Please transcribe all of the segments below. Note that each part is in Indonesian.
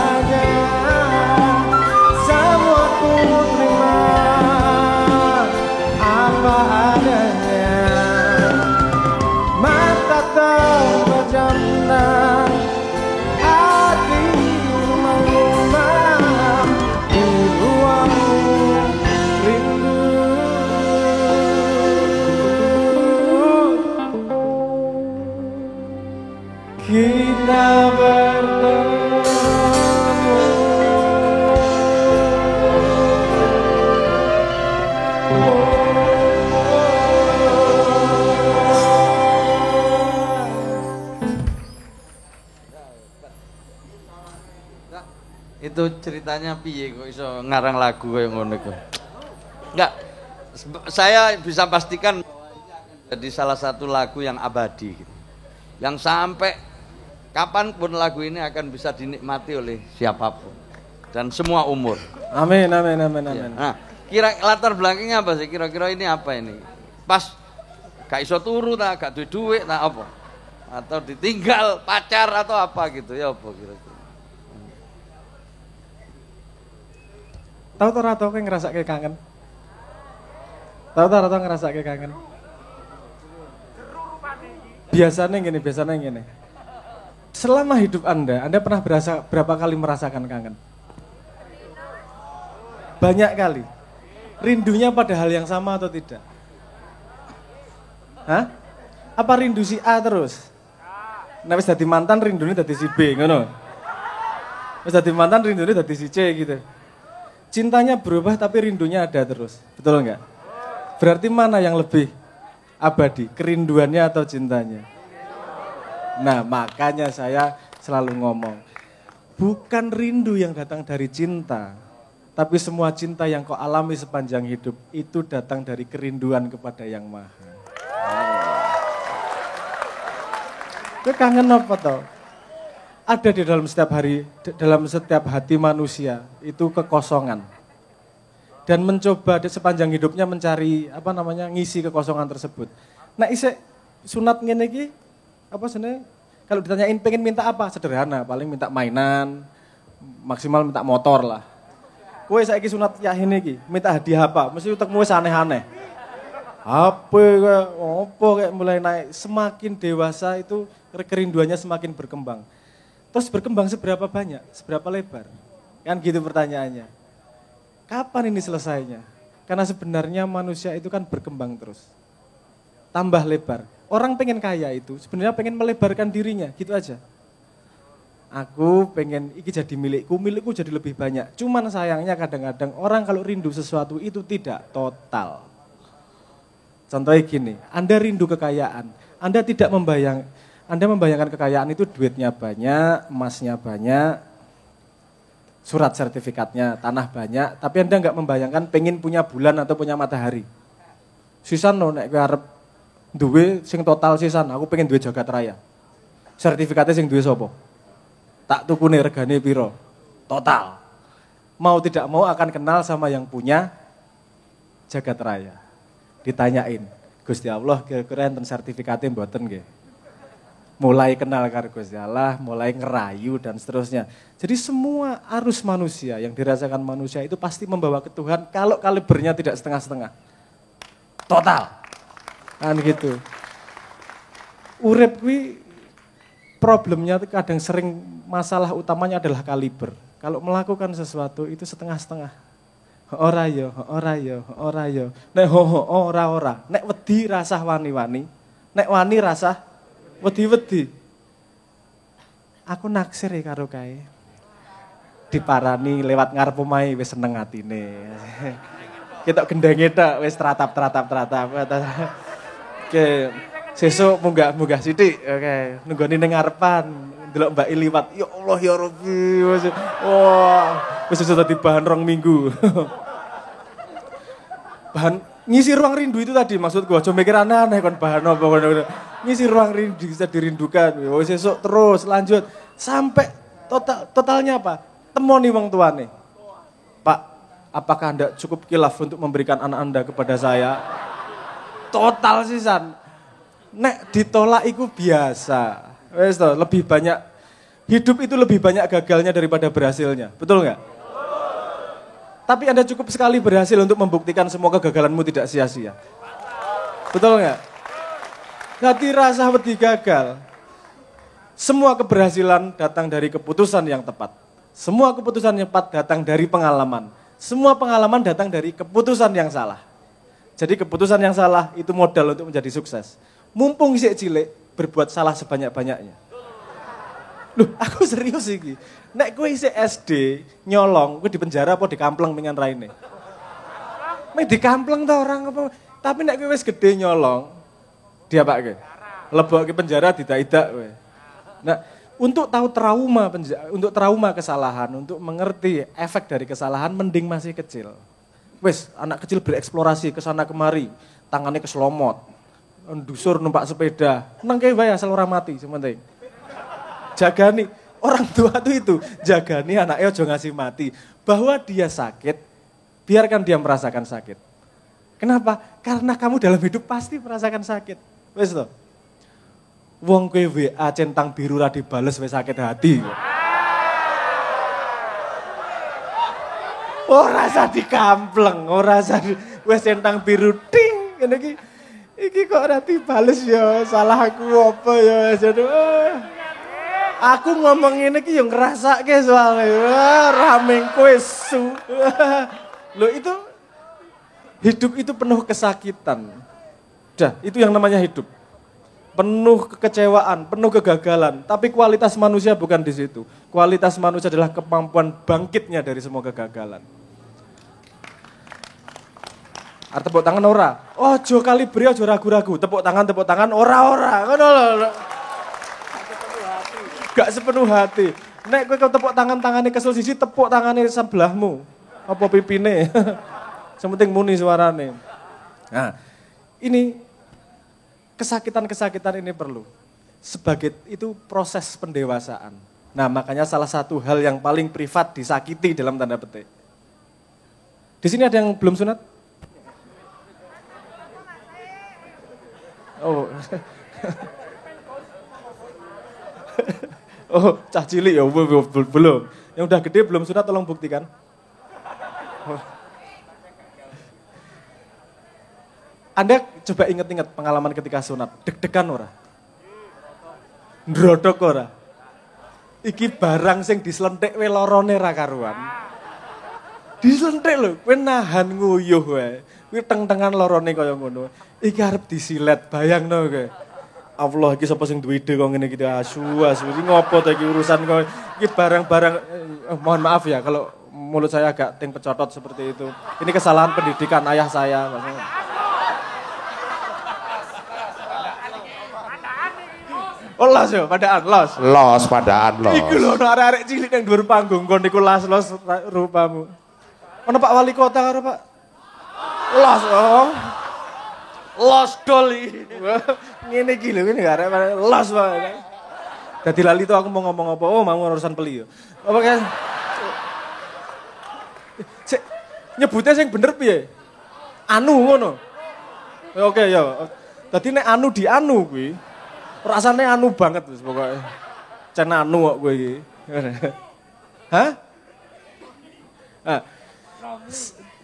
saja, semua ku terima apa adanya. Mata terpejamkan, hati mengumam di ruang rindu. Kita bertemu. Itu ceritanya piye kok iso ngarang lagu kayak ngono iku. Enggak, saya bisa pastikan jadi salah satu lagu yang abadi gitu. Yang sampai kapanpun lagu ini akan bisa dinikmati oleh siapapun dan semua umur. Amin, amin, amin, amin. Nah, kira latar belakangnya apa sih? Kira-kira ini apa ini? Pas gak iso turu ta, gak duwe duit ta apa? Atau ditinggal pacar atau apa gitu ya apa kira-kira? Tahu ora tau kowe ngrasake kangen? Tahu ora tau ngrasake kangen? Biasanya gini. Selama hidup Anda pernah berapa kali merasakan kangen? Banyak kali. Rindunya pada hal yang sama atau tidak? Hah? Apa rindu si A terus? Nah, wis dadi mantan rindune dadi si B, ngono. Wis dadi mantan rindune dadi si C gitu. Cintanya berubah tapi rindunya ada terus. Betul enggak? Berarti mana yang lebih abadi, kerinduannya atau cintanya? Nah, makanya saya selalu ngomong, bukan rindu yang datang dari cinta, tapi semua cinta yang kau alami sepanjang hidup itu datang dari kerinduan kepada Yang Maha. Itu kangen apa toh? Ada di dalam setiap hati manusia itu kekosongan. Dan mencoba sepanjang hidupnya mencari ngisi kekosongan tersebut. Nah, isek sunat ngene iki apa sebenarnya? Kalau ditanyain pengen minta apa? Sederhana, paling minta mainan, maksimal minta motor lah. Kowe saiki sunat yahin iki, minta hadiah apa? Mesti utekmu wis aneh-aneh. HP kayak mulai naik, semakin dewasa itu kerinduannya semakin berkembang. Terus berkembang seberapa banyak, seberapa lebar? Kan gitu pertanyaannya. Kapan ini selesainya? Karena sebenarnya manusia itu kan berkembang terus. Tambah lebar. Orang pengen kaya itu sebenarnya pengen melebarkan dirinya, gitu aja. Aku pengen iki jadi milikku jadi lebih banyak. Cuman sayangnya kadang-kadang orang kalau rindu sesuatu itu tidak total. Contohnya gini, Anda rindu kekayaan, Anda membayangkan kekayaan itu duitnya banyak, emasnya banyak, surat sertifikatnya, tanah banyak, tapi Anda enggak membayangkan pengen punya bulan atau punya matahari. Sisan no, nek kowe arep duwe sing total sisan, aku pengen duwe jagat raya. Sertifikatnya sing duwe sapa? Tak tukune regane piro? Total. Mau tidak mau akan kenal sama yang punya jagat raya. Ditanyain, Gusti Allah kira-kira enten sertifikatnya mboten nggih? Mulai kenal karo Gusti Allah, mulai ngerayu dan seterusnya. Jadi semua arus manusia yang dirasakan manusia itu pasti membawa ke Tuhan kalau kalibernya tidak setengah-setengah. Total. Kan gitu. Urip kuwi problemnya kadang sering masalah utamanya adalah kaliber. Kalau melakukan sesuatu itu setengah-setengah. Ora yo. Nek ora. Nek wedi rasah wani-wani. Nek wani rasah wedi-wedi. Aku naksir ya karo kae. Diparani lewat ngarep omahe wis seneng atine. Ketok gendenge tok wis teratap. Oke, sesuk munggah sithik. Oke, nunggoni ning ngarepan, ndelok Mbak I liwat. Ya Allah ya Rabbi. Wah, wis sudah dadi bahan 2 minggu. Bahan ngisi ruang rindu itu tadi maksudku, aja mikir aneh-aneh kon bahan apa ngono. Ngisi ruang rindu bisa dirindukan. Wis sesuk terus lanjut sampai totalnya apa? Temoni wong tuane. Pak, apakah Anda cukup kilaf untuk memberikan anak Anda kepada saya? Total sisan. Nek ditolak iku biasa. Wis to, lebih banyak Hidup itu lebih banyak gagalnya daripada berhasilnya, betul nggak? Tapi Anda cukup sekali berhasil untuk membuktikan semua kegagalanmu tidak sia-sia. Betul nggak? Jadi rasa wedi gagal. Semua keberhasilan datang dari keputusan yang tepat. Semua keputusan yang tepat datang dari pengalaman. Semua pengalaman datang dari keputusan yang salah. Jadi keputusan yang salah itu modal untuk menjadi sukses. Mumpung si cilik berbuat salah sebanyak-banyaknya. Loh, aku serius iki. Nek kowe isih SD nyolong, kowe di penjara apa di kampleng dengan raine? Mek di kampleng ta orang apa? Tapi nek kowe wis gede nyolong, diapake? Lebokke penjara tidak-tidak kowe. Nah, untuk tahu untuk trauma kesalahan, untuk mengerti efek dari kesalahan mending masih kecil. Wis, anak kecil bereksplorasi ke sana kemari, tangannya keselomot. Ndusur numpak sepeda, nang kae wae asal ora mati sementing. Jagani, orang tua tuh itu, jagani anaknya ojo ngasih mati. Bahwa dia sakit, biarkan dia merasakan sakit. Kenapa? Karena kamu dalam hidup pasti merasakan sakit. Wes toh. Wong kowe WA centang biru ra dibales wis sakit hati. Ora usah dikampleng, ora usah wis centang biru ting ngene iki. Iki kok ora dibales ya, salah aku apa ya? Aku ngomong ini ki yang ngerasake soalnya, rameng kowe su. Loh itu, hidup itu penuh kesakitan. Dah, itu yang namanya hidup. Penuh kekecewaan, penuh kegagalan. Tapi kualitas manusia bukan di situ. Kualitas manusia adalah kemampuan bangkitnya dari semua kegagalan. Tepuk tangan ora. Ojo kalibri, ojo ragu-ragu. Tepuk tangan, ora. Ngono lho. Gak sepenuh hati. Nek kowe tepuk tangannya kesel sisi, tepuk tangannya sebelahmu. Apa pipine. Sementing muni suarane. Nah, ini kesakitan-kesakitan ini perlu. Sebagai itu proses pendewasaan. Nah, makanya salah satu hal yang paling privat disakiti dalam tanda petik. Di sini ada yang belum sunat? Oh. Oh, cah cilik ya belum. Yang udah gede belum sunat tolong buktikan. Anda coba ingat-ingat pengalaman ketika sunat. Deg-degan ora? Ndrodok ora? Iki barang sing dislenthik we lorone ra karuan. Dislenthik lho, kowe nahan nguyuh wae. Kuwi teng-tengan lorone kaya ngono. Iki arep disilet, bayangno kowe. Allah, iki sapa sing duwe ide kok ngene iki asu. Iki ngopo ta iki urusan kok. Iki barang-barang mohon maaf ya kalau mulut saya agak ting pecotot seperti itu. Ini kesalahan pendidikan ayah saya, maksudnya. Oh los yo, padaan los. Los padaan los. Iku lho arek-arek cilik nang dhuwur panggung kon niku los rupamu. Ono Pak Wali Kota karo Pak. Los oh. Los doli. Ngene iki lho, ngene arek los wae. Dadi lali tuh aku mau ngomong apa? Oh, mau urusan beli yo. Apa kan? Cek nyebutnya sing bener piye? Anu ngono. Oke ya. Dadi nek anu di anu kuwi rasane anu banget wis pokoke. Cen anu kok kowe iki. Hah? Nah,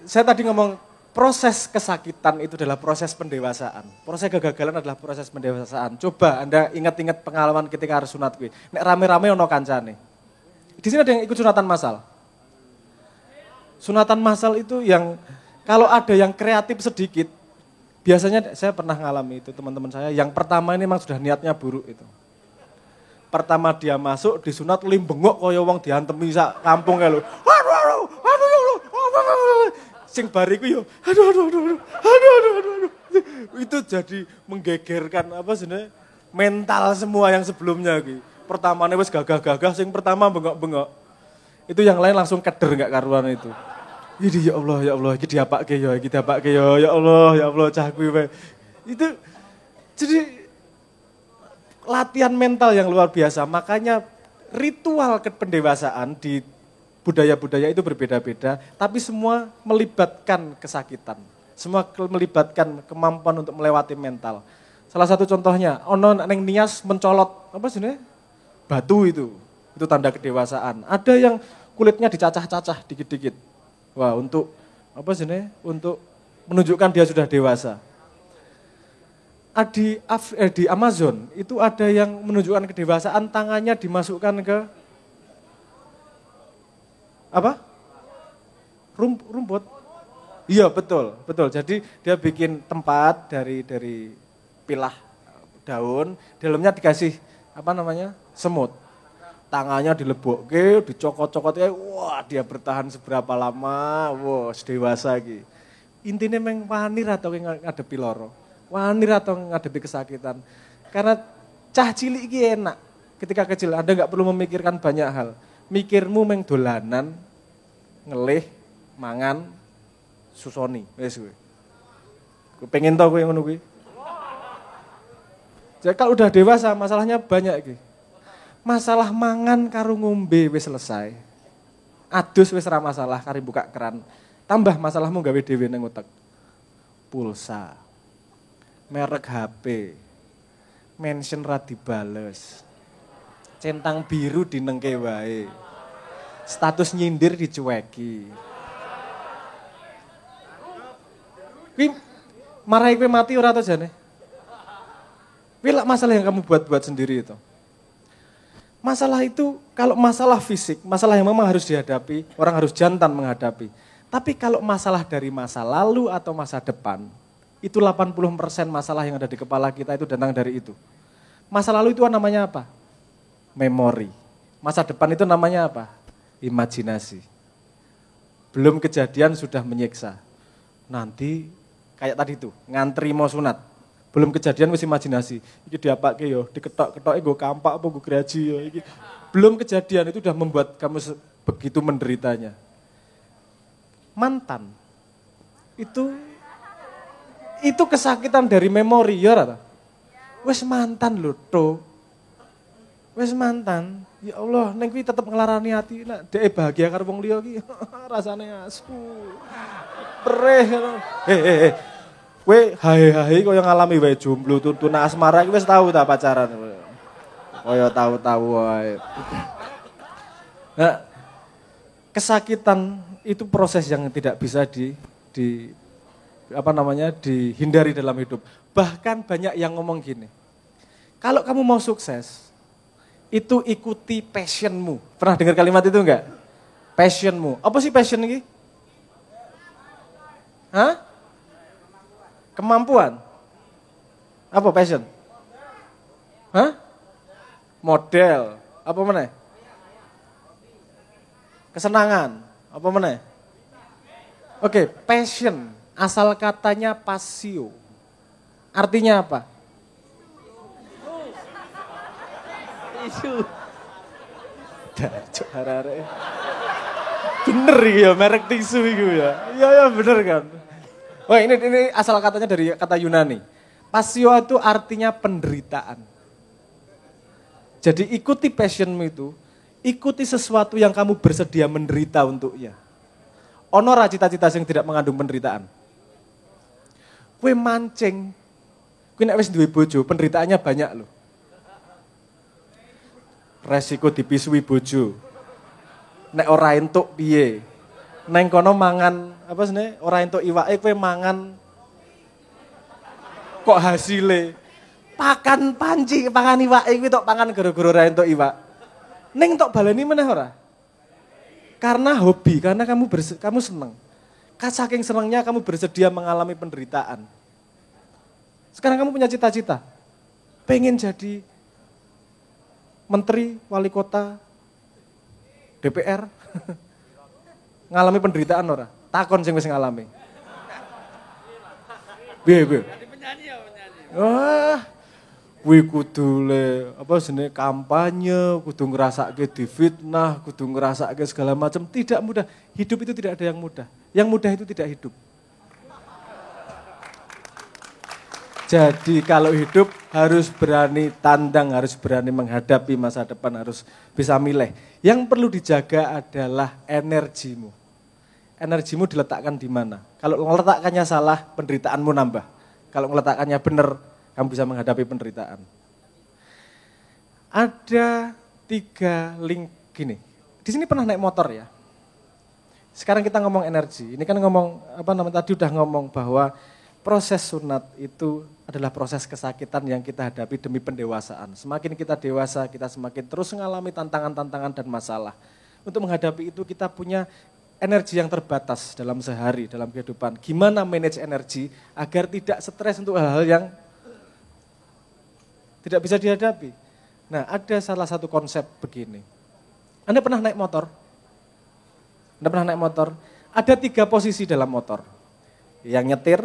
saya tadi ngomong proses kesakitan itu adalah proses pendewasaan. Proses kegagalan adalah proses pendewasaan. Coba Anda ingat-ingat pengalaman ketika harus sunat kuwi. Nek rame-rame ono kancane. Di sini ada yang ikut sunatan massal. Sunatan massal itu yang kalau ada yang kreatif sedikit, biasanya saya pernah ngalami itu teman-teman saya. Yang pertama ini memang sudah niatnya buruk itu. Pertama dia masuk disunat limbengok kaya wong diantemi sak kampung kae lho. Sing bariku yo aduh. Itu jadi menggegerkan apa sebenarnya mental semua yang sebelumnya iki. Pertamanya wis gagah-gagah, sing pertama bengok-bengok. Itu yang lain langsung keder enggak karuan itu. Ini ya Allah, iki diapake ya Allah, cah kuwi wae. Itu jadi latihan mental yang luar biasa. Makanya ritual pendewasaan di budaya-budaya itu berbeda-beda, tapi semua melibatkan kesakitan. Semua melibatkan kemampuan untuk melewati mental. Salah satu contohnya, ono neng Nias mencolot apa sebenarnya? Batu itu. itu tanda kedewasaan. Ada yang kulitnya dicacah-cacah dikit-dikit. Wah, untuk apa sih nih? Untuk menunjukkan dia sudah dewasa. Di Amazon itu ada yang menunjukkan kedewasaan, tangannya dimasukkan ke apa? Rumput. Iya, betul. Jadi dia bikin tempat dari pilah daun, dalamnya dikasih apa namanya? Semut. Tangannya dilebokke, dicokot-cokotnya, wah dia bertahan seberapa lama, wah dewasa gitu. Intinya memang wani atau ngadepi loro, wani atau ngadepi kesakitan. Karena cah cilik iki enak, ketika kecil Anda nggak perlu memikirkan banyak hal. Mikirmu meng dolanan, ngelih, mangan, susoni, wes gue. Gue pengen tau gue yang ngono kuwi. Jadi kalau udah dewasa masalahnya banyak iki. Masalah mangan karo ngombe wis selesai. Adus wis ora masalah kari buka keran. Tambah masalahmu gawe dhewe nang utek. Pulsa. Merek HP. Mention ra dibales. Centang biru dinengke wae. Status nyindir dicueki. Kuwi marahi kowe mati ora to jane? Kuwi lak masalah yang kamu buat-buat sendiri itu. Masalah itu kalau masalah fisik, masalah yang memang harus dihadapi, orang harus jantan menghadapi. Tapi kalau masalah dari masa lalu atau masa depan, itu 80% masalah yang ada di kepala kita itu datang dari itu. Masa lalu itu namanya apa? Memori. Masa depan itu namanya apa? Imajinasi. Belum kejadian sudah menyiksa. Nanti kayak tadi itu, ngantri mau sunat. Belum kejadian wis imajinasi. Iki diapake yo, diketok-ketoke nggo kampak apa nggo graji yo iki. Belum kejadian itu sudah membuat kamu begitu menderitanya. Mantan. Itu kesakitan dari memori ya ora? Wis mantan lho, to. Wis mantan. Ya Allah, ning kuwi tetep ngelarani ati nek dhek bahagia karo wong liya ki rasane asu. Perih. Kowe hae-hae kaya ngalami wae jomblo tuntuna asmara iki wis tau ta pacaran. Kaya tahu-tahu wae. Nah, kesakitan itu proses yang tidak bisa dihindari dalam hidup. Bahkan banyak yang ngomong gini. Kalau kamu mau sukses, itu ikuti passionmu. Pernah dengar kalimat itu enggak? Passionmu. Apa sih passion ini? Hah? Kemampuan? Apa passion? Hah? Model? Apa mana? Kesenangan? Apa mana? Oke, passion. Asal katanya passio. Artinya apa? Tisu. Bener ya, merek tisu itu ya. Iya bener kan. Wah ini asal katanya dari kata Yunani. Passio itu artinya penderitaan. Jadi ikuti passionmu itu, ikuti sesuatu yang kamu bersedia menderita untuknya. Ono ra cita-cita yang tidak mengandung penderitaan. Kue mancing, kue nek wis duwe bojo, penderitaannya banyak loh. Resiko dipisui bojo. Nek ora entuk piye? Neng kono mangan apa sih? Ora entuk iwake kowe mangan kok hasile pakan iwake kuwi tok pangan gara-gara ora entuk iwak. Ning tok baleni meneh ora? Karena hobi, karena kamu seneng. Saking senengnya kamu bersedia mengalami penderitaan. Sekarang kamu punya cita-cita. Pengen jadi menteri, wali kota, DPR. Ngalami penderitaan ora? Takon sing wis ngalami. Piye? Wah, kuwi kudu kampanye, kudu ngrasake difitnah, kudu ngrasake segala macam. Tidak mudah. Hidup itu tidak ada yang mudah. Yang mudah itu tidak hidup. Jadi kalau hidup harus berani tandang, harus berani menghadapi masa depan, harus bisa milih. Yang perlu dijaga adalah energimu. Energimu diletakkan di mana? Kalau meletakkannya salah, penderitaanmu nambah. Kalau meletakkannya benar, kamu bisa menghadapi penderitaan. Ada 3 link gini. Di sini pernah naik motor ya. Sekarang kita ngomong energi. Ini kan ngomong tadi udah ngomong bahwa proses sunat itu adalah proses kesakitan yang kita hadapi demi pendewasaan. Semakin kita dewasa, kita semakin terus mengalami tantangan-tantangan dan masalah. Untuk menghadapi itu kita punya energi yang terbatas dalam sehari, dalam kehidupan. Gimana manage energi agar tidak stres untuk hal-hal yang tidak bisa dihadapi. Nah, ada salah satu konsep begini. Anda pernah naik motor? Anda pernah naik motor? Ada 3 posisi dalam motor. Yang nyetir,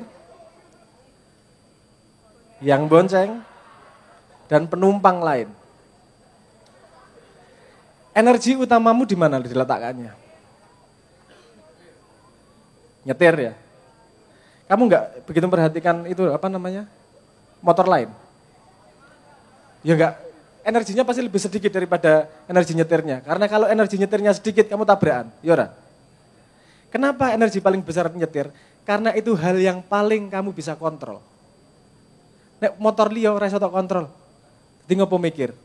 yang bonceng, dan penumpang lain. Energi utamamu di mana diletakkannya? Nyetir ya? Kamu enggak begitu memperhatikan itu motor lain? Ya enggak, energinya pasti lebih sedikit daripada energi nyetirnya. Karena kalau energi nyetirnya sedikit, kamu tabrakan. Yora. Kenapa energi paling besar nyetir? Karena itu hal yang paling kamu bisa kontrol. Nek motor liya ora iso tok kontrol. Dadi ngopo mikir?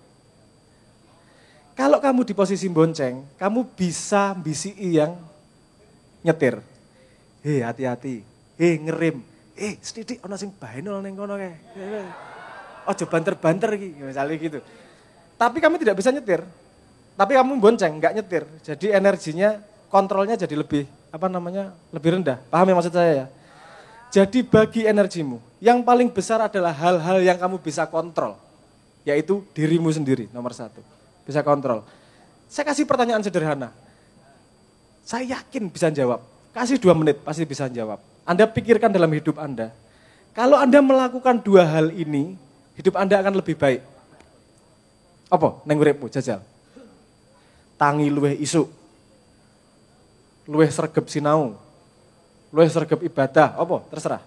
Kalau kamu di posisi bonceng, kamu bisa bisiki yang nyetir. Hati-hati. Ngerem. Sithik ana sing bahenol ning kono kae. Ojo banter-banter iki, misalnya gitu. Tapi kamu tidak bisa nyetir. Tapi kamu bonceng, enggak nyetir. Jadi energinya, kontrolnya jadi lebih lebih rendah. Paham ya maksud saya ya? Jadi bagi energimu, yang paling besar adalah hal-hal yang kamu bisa kontrol. Yaitu dirimu sendiri, nomor 1. Bisa kontrol. Saya kasih pertanyaan sederhana. Saya yakin bisa jawab. Kasih 2 menit, pasti bisa jawab. Anda pikirkan dalam hidup Anda. Kalau Anda melakukan 2 hal ini, hidup Anda akan lebih baik. Apa? Neng uripmu, jajal. Tangi luweh isuk. Luweh sregep sinau. Luwih sregep ibadah, apa? Terserah.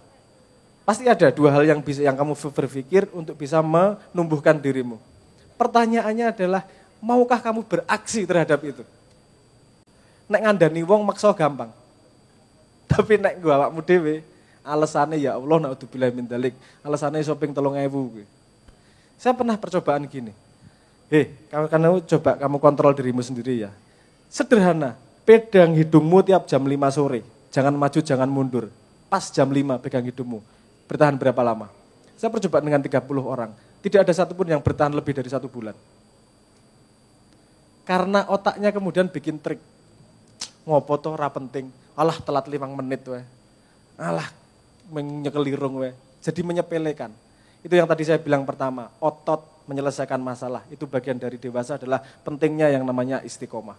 Pasti ada 2 hal yang kamu berpikir untuk bisa menumbuhkan dirimu. Pertanyaannya adalah, maukah kamu beraksi terhadap itu? Nek ngandani wong maksa gampang. Tapi nek gua awakmu dhewe, alasannya ya Allah naudzubillah min dzalik. Alasannya shopping 3.000 kuwi. Saya pernah percobaan gini. Kamu kontrol dirimu sendiri ya. Sederhana, pedang hidungmu tiap jam 5 sore. Jangan maju, jangan mundur. Pas jam 5 pegang hidungmu. Bertahan berapa lama? Saya percobaan dengan 30 orang. Tidak ada satupun yang bertahan lebih dari 1 bulan. Karena otaknya kemudian bikin trik. Ngopo toh ora penting. Alah telat 5 menit we. Alah menyekelirung we. Jadi menyepelekan. Itu yang tadi saya bilang pertama. Otot menyelesaikan masalah. Itu bagian dari dewasa adalah pentingnya yang namanya istiqomah.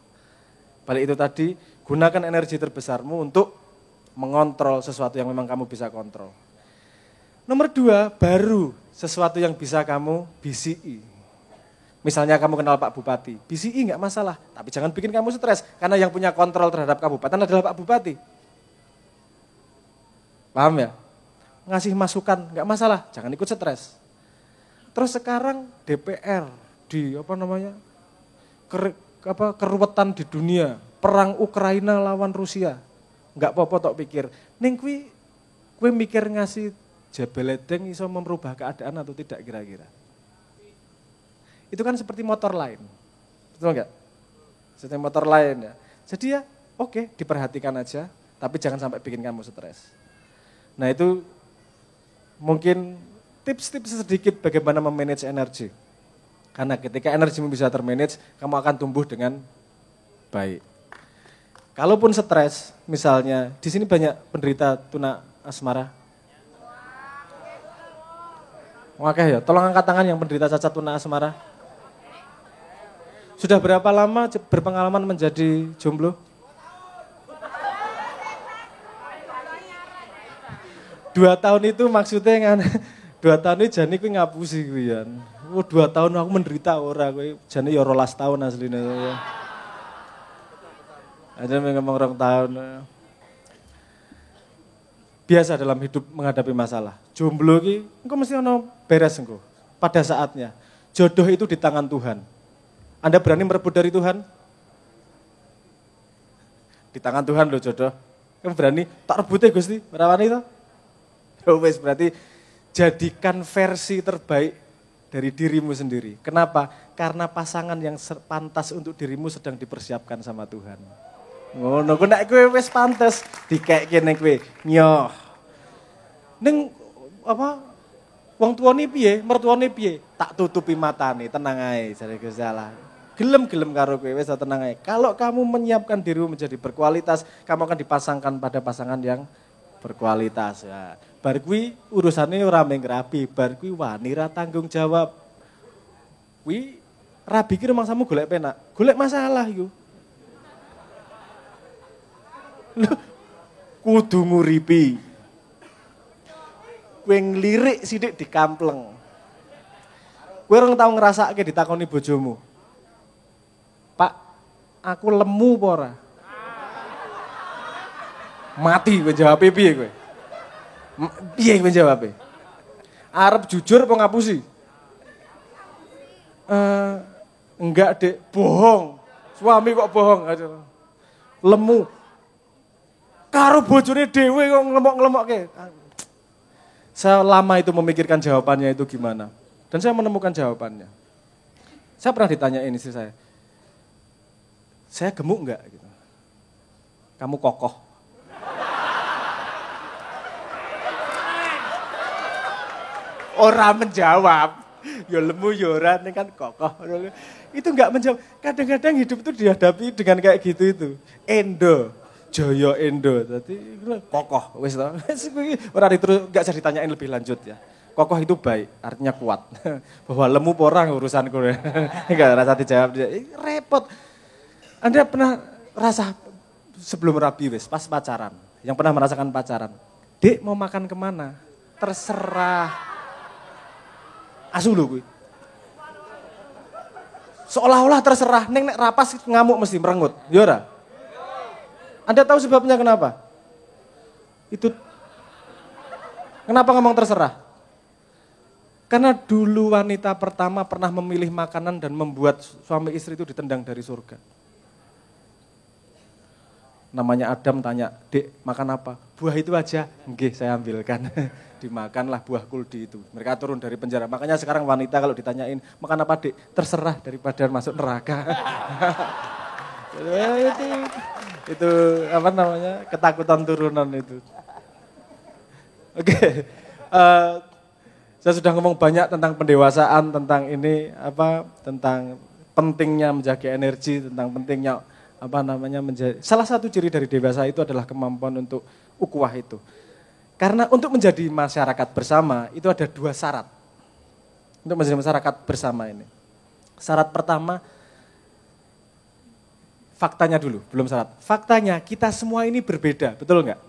Balik itu tadi, gunakan energi terbesarmu untuk mengontrol sesuatu yang memang kamu bisa kontrol. Nomor 2, baru sesuatu yang bisa kamu BCI. Misalnya kamu kenal Pak Bupati, BCI enggak masalah, tapi jangan bikin kamu stres, karena yang punya kontrol terhadap kabupaten adalah Pak Bupati. Paham ya? Ngasih masukan enggak masalah, jangan ikut stres. Terus sekarang DPR keruwetan di dunia, perang Ukraina lawan Rusia. Enggak apa-apa tok pikir. Ning kuwi mikir ngasih jabeledeng iso merubah keadaan atau tidak kira-kira. Itu kan seperti motor lain. Betul enggak? Seperti motor lain ya. Jadi ya oke, diperhatikan aja, tapi jangan sampai bikin kamu stres. Nah, itu mungkin tips-tips sedikit bagaimana memanage energi. Karena ketika energimu bisa termanage, kamu akan tumbuh dengan baik. Kalaupun stres, misalnya, di sini banyak penderita tuna asmara. Oke ya, tolong angkat tangan yang penderita cacat tuna asmara. Sudah berapa lama berpengalaman menjadi jomblo? 2 tahun itu maksudnya kan, 2 tahun itu jane kuwi ngapusi kuwi ya. 2 tahun aku menderita ora kuwi, jane ya 12 tahun asline. Ada yang ngomong 2 tahun. Biasa dalam hidup menghadapi masalah. Jomblo ki engko mesti ono beres engko pada saatnya. Jodoh itu di tangan Tuhan. Anda berani merebut dari Tuhan? Di tangan Tuhan loh jodoh. Kamu berani tak rebut ya Gusti, ora wani to? Ya wis berarti jadikan versi terbaik dari dirimu sendiri. Kenapa? Karena pasangan yang pantas untuk dirimu sedang dipersiapkan sama Tuhan. Ngono, nek kowe wis pantes dikek kene kowe nyoh. Ning apa wong tuane piye, mertuane piye? Tak tutupi matane, tenang ae jare Gusti Allah. Gelem-gelem karo kowe wis tenang ae. Kalau kamu menyiapkan dirimu menjadi berkualitas, kamu akan dipasangkan pada pasangan yang berkualitas ya. Bar kuwi urusane ora mung rabi, bar kuwi wani ra tanggung jawab. Kuwi rabi ki rumangsamu golek penak, golek masalah iku. Kudu nguripi. Kowe nglirik sithik dikampleng. Kowe ora tau ngrasake ditakoni bojomu. Pak, aku lemu apa ora? Mati kowe jawab piye kowe? Piye kowe jawab? Arep jujur apa ngapusi? Enggak, Dek, bohong. Suami kok bohong. Aduh. Lemu. Karo bojone dhewe kok ngelemok-ngelemok. Saya lama itu memikirkan jawabannya itu gimana. Dan saya menemukan jawabannya. Saya pernah ditanyain istri saya gemuk enggak? Gitu. Kamu kokoh. Orang menjawab. Ya lemu ya ora, ini kan kokoh. Itu enggak menjawab. Kadang-kadang hidup itu dihadapi dengan kayak gitu itu. Jaya Endo, tadi kokoh, wis to. Ora terus enggak usah ditanyain lebih lanjut ya. Kokoh itu baik, artinya kuat. Bahwa lemu porang urusanku. Enggak rasa dijawab dia. Repot. Anda pernah rasa sebelum rabi wis pas pacaran, yang pernah merasakan pacaran. Dek mau makan kemana? Terserah. Asu lho kuwi. Seolah-olah terserah, nek rapas ngamuk mesti merengut. Ya ora? Anda tahu sebabnya kenapa? Itu kenapa ngomong terserah? Karena dulu wanita pertama pernah memilih makanan dan membuat suami istri itu ditendang dari surga. Namanya Adam tanya, Dek makan apa? Buah itu aja. Nggih, saya ambilkan. Dimakanlah buah kuldi itu. Mereka turun dari penjara. Makanya sekarang wanita kalau ditanyain, makan apa Dek? Terserah daripada masuk neraka. itu apa namanya, ketakutan turunan itu. Oke. Saya sudah ngomong banyak tentang pendewasaan, tentang ini tentang pentingnya menjaga energi, tentang pentingnya menjadi. Salah satu ciri dari dewasa itu adalah kemampuan untuk ukhuwah itu. Karena untuk menjadi masyarakat bersama itu ada 2 syarat. Untuk menjadi masyarakat bersama ini. Syarat pertama, faktanya dulu, belum syarat. Faktanya kita semua ini berbeda, betul enggak?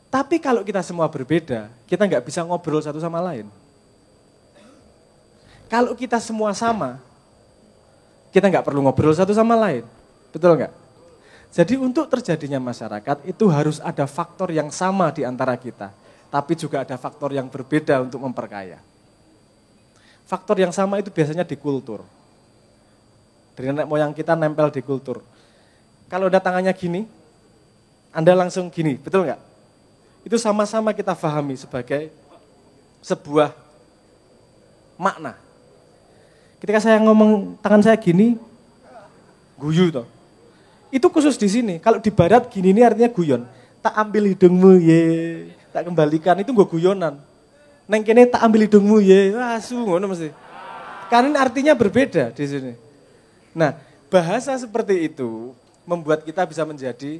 Tapi kalau kita semua berbeda, kita enggak bisa ngobrol satu sama lain. Kalau kita semua sama, kita enggak perlu ngobrol satu sama lain, betul enggak? Jadi untuk terjadinya masyarakat itu harus ada faktor yang sama di antara kita, tapi juga ada faktor yang berbeda untuk memperkaya. Faktor yang sama itu biasanya di kultur. Dari nenek moyang kita nempel di kultur. Kalau ada tangannya gini, Anda langsung gini, betul nggak? Itu sama-sama kita pahami sebagai sebuah makna. Ketika saya ngomong tangan saya gini, guyu toh. Itu khusus di sini. Kalau di barat gini ini artinya guyon. Tak ambil hidungmu ye, tak kembalikan, itu gue guyonan. Neng kene tak ambil hidungmu ye, asu ngono mesti. Karena artinya berbeda di sini. Nah, bahasa seperti itu membuat kita bisa menjadi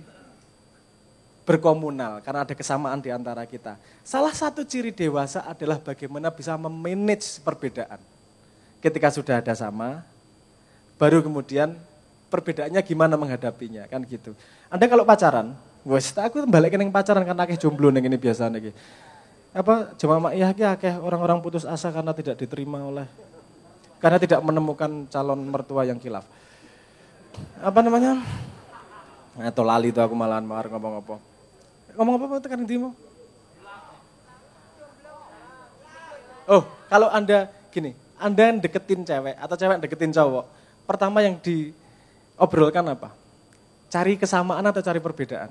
berkomunal karena ada kesamaan di antara kita. Salah satu ciri dewasa adalah bagaimana bisa memanage perbedaan. Ketika sudah ada sama, baru kemudian perbedaannya gimana menghadapinya, kan gitu. Anda kalau pacaran, wes aku balik ning pacaran kan akeh jomblo ning ini biasane iki. Jemaah iya akeh orang-orang putus asa karena tidak diterima karena tidak menemukan calon mertua yang khilaf. Atau lali itu aku malahan ngomong apa. Ngomong apa tekan ndimu? Oh, kalau Anda gini, Anda deketin cewek atau cewek deketin cowok, pertama yang diobrolkan apa? Cari kesamaan atau cari perbedaan?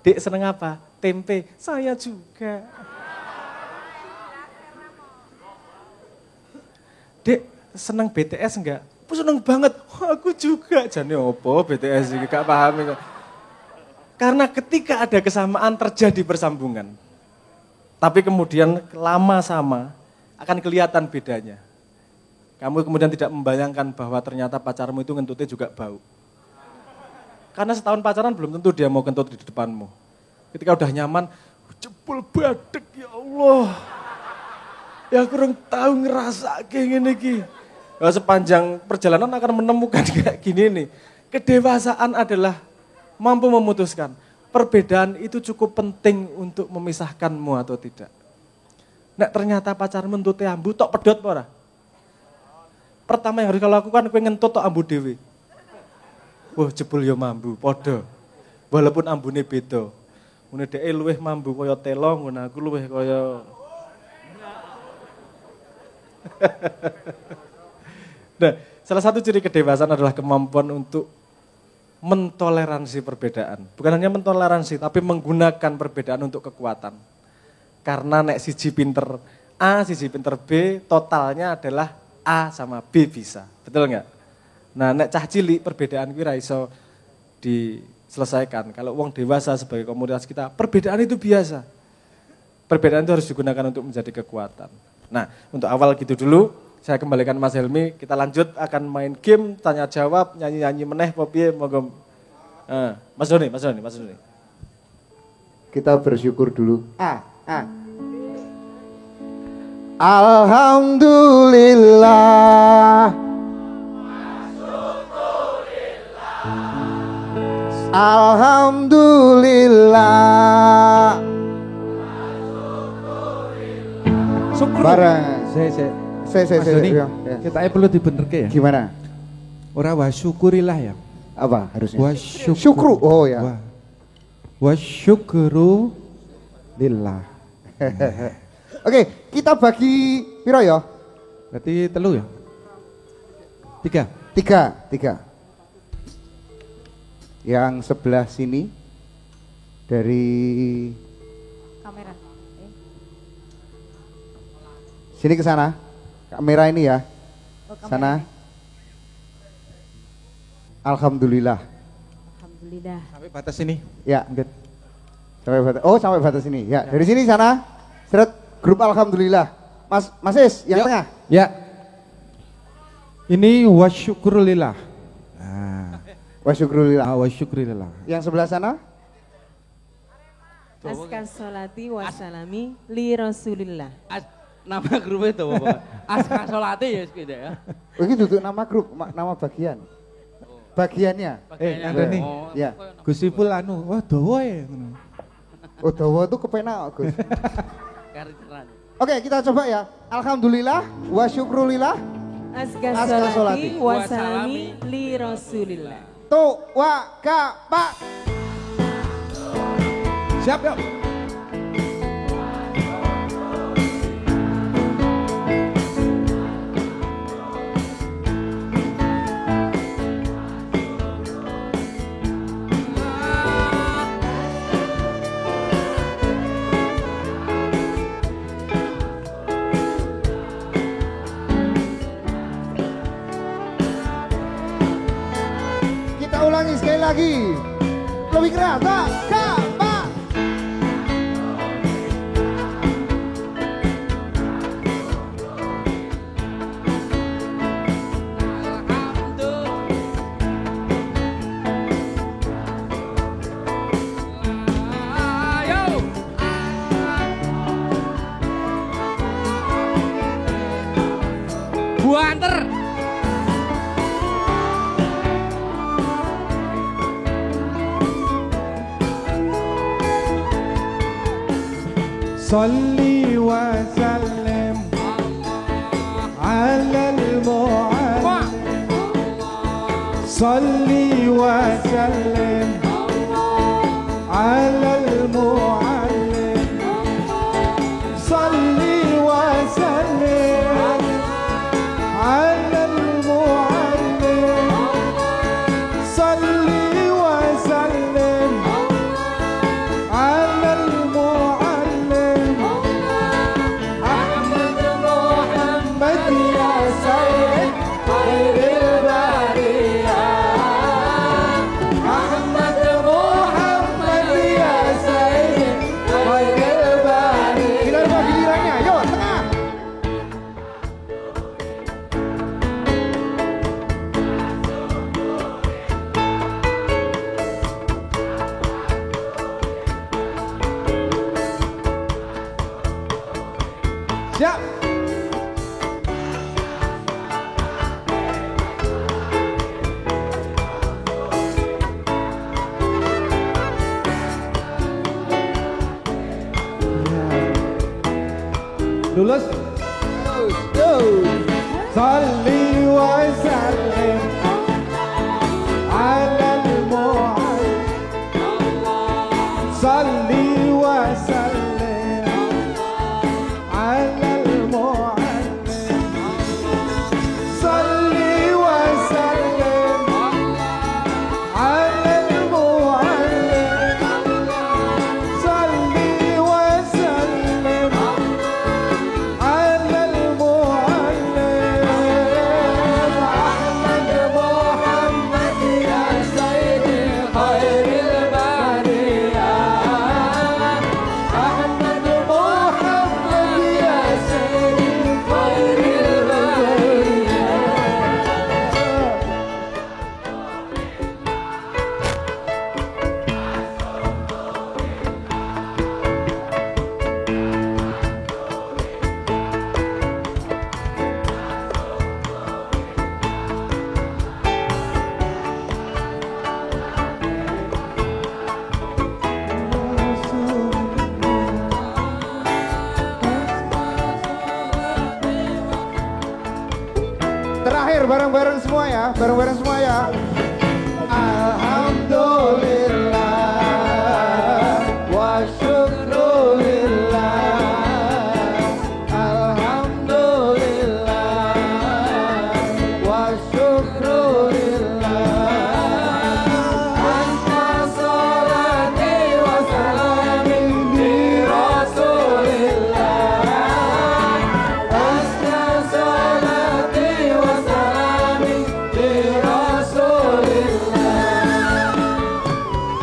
Dek seneng apa? Tempe. Saya juga. Dek, seneng BTS enggak? Aku seneng banget. Wah, aku juga. Jane opo BTS iki gak paham iki. Karena ketika ada kesamaan terjadi persambungan. Tapi kemudian lama sama akan kelihatan bedanya. Kamu kemudian tidak membayangkan bahwa ternyata pacarmu itu ngentutnya juga bau. Karena setahun pacaran belum tentu dia mau kentut di depanmu. Ketika udah nyaman, jebol badek ya Allah. Ya kurang tahu ngerasa kayak gini ki. Sepanjang perjalanan akan menemukan kayak gini nih. Kedewasaan adalah mampu memutuskan. Perbedaan itu cukup penting untuk memisahkanmu atau tidak. Nek ternyata pacarmu ngentutnya ambu, tok pedot ora? Pertama yang harus kau lakukan, kau ngentut tok ambu dewe. Wah jebul yo mambu, podo. Walaupun ambune beda. Mune dhek luwih mambu kaya telo, ngono aku luwih kaya Nah, salah satu ciri kedewasaan adalah kemampuan untuk mentoleransi perbedaan. Bukan hanya mentoleransi, tapi menggunakan perbedaan untuk kekuatan. Karena nek siji pinter A, siji pinter B, totalnya adalah A sama B bisa. Betul nggak? Nah, nek cah cilik perbedaan kuwi ra iso diselesaikan. Kalau wong dewasa sebagai komunitas kita, perbedaan itu biasa. Perbedaan itu harus digunakan untuk menjadi kekuatan. Nah, untuk awal gitu dulu, saya kembalikan Mas Helmi, kita lanjut akan main game, tanya jawab, nyanyi-nyanyi meneh, piye monggo. Mas Doni. Kita bersyukur dulu. Alhamdulillah. Alhamdulillah. Syukur. Barang. Saya. Ya. Kita perlu dibenerke ya. Gimana? Ora wa syukurilah ya. Apa harusnya? Wa syukru. Oh ya. Wa syukru lillah. Oke, kita bagi piro ya? Berarti telu ya? 3. 3. Yang sebelah sini dari kamera. Sini ke sana. Kamera ini ya. Sana. Alhamdulillah. Alhamdulillah. Sampai batas ini. Ya, sampai batas ini. Ya, dari sini sana. Seret grup alhamdulillah. Mas Is yang tengah. Ya. Ini wa syukrulillah. Nah. Wa syukrulillah. Wa syukrulillah. Yang sebelah sana? Aska sholati wa salami li rasulillah. Nama grupnya itu Bapak. Aska Solati ya gitu ya. Oh, ini duduk nama grup, nama bagian. Bagiannya. Antoni. Ya. Gus Ipul anu, wah dawa ya. Oh, dawa itu kepenak Gus. Kariteran. Oke, kita coba ya. Alhamdulillah wa syukrulillah. Aska sholati wa salami li rasulillah. Tu wa ka pa. Siap yuk. Ulangi sekali lagi. Lebih keras. Kapa. Buanter. صلي وسلم على المعلم صلي وسلم على المعلم صلي وسلم على المعلم صلي وسلم على المعلم أحمد محمد يا سلام tengahnya, yuk tengah. Siap. Lulus. Salli wa sallim ala al-mu'allim. Salli wa sallim ala al-mu'allim. Salli wa sallim ala al-mu'allim. Salli wa sallim على المعلم أحمد محمد يا سيدي خير البرية أحمد محمد يا سيدي خير البرية Terakhir bareng-bareng semua ya, bareng-bareng semua ya. Alhamdulillah wa syukrulillah. Alhamdulillah wa syukrulillah. Anta salati wa salami di Rasulillah. Anta salati wa salami di Rasulillah.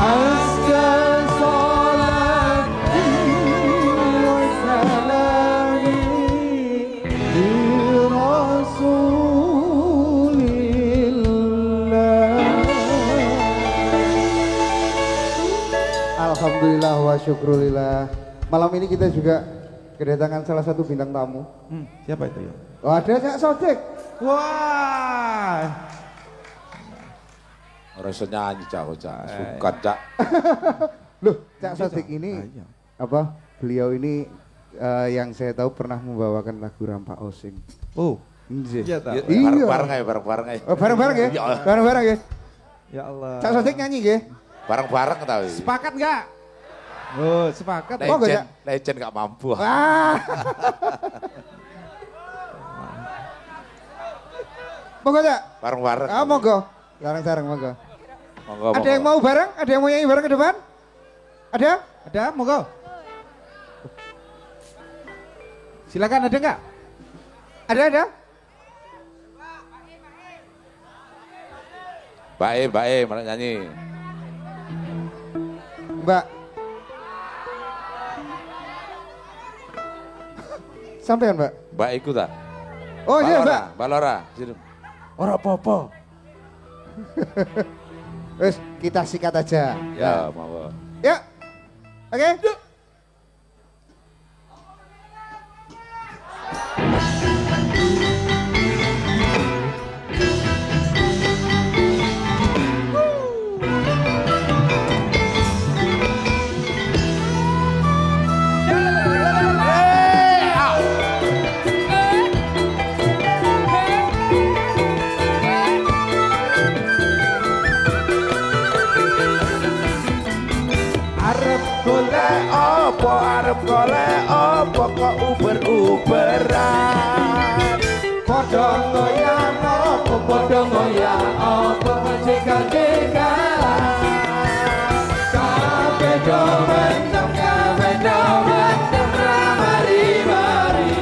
Azka salati wa salami di Rasulillah. Alhamdulillah wa syukrulillah. Malam ini kita juga kedatangan salah satu bintang tamu. Siapa itu ya? Oh, ada Cak Sodik. Wah. Orang iso nyanyi cak, suka cak. Loh, Cak Sodik ini iya. apa? Beliau ini yang saya tahu pernah membawakan lagu Rampak Osing. Oh, Nggih. iya tak? Iya. Bareng-bareng aja. Oh, bareng-bareng ya? Iya. Bareng-bareng ya? Ya Allah. Cak Sodik nyanyi nggih? Bareng-bareng tahu. Sepakat enggak? Oh, sepakat. Oh, Legend, enggak. legend gak mampu. Ah. Monggo Cak. Bareng-bareng. Ah, monggo. Sareng-sareng monggo. Monggo, Ada yang mau bareng? Ada yang mau nyanyi bareng ke depan? Ada? Ada, monggo. Silakan, ada enggak? Ada? Bae, mana nyanyi. Mbak. Sampean, Mbak. Mbak ikut tak? Oh iya, Mbak. Mbak Lora, sini. Ora apa-apa. Wes, kita sikat aja. Ya, mau. Ya. Oke. Arep golek apa kok uber-uberan. Padha ngoyang apa, padha ngoyang apa, jika-jikalan. Kabeh do mendem, mari-mari.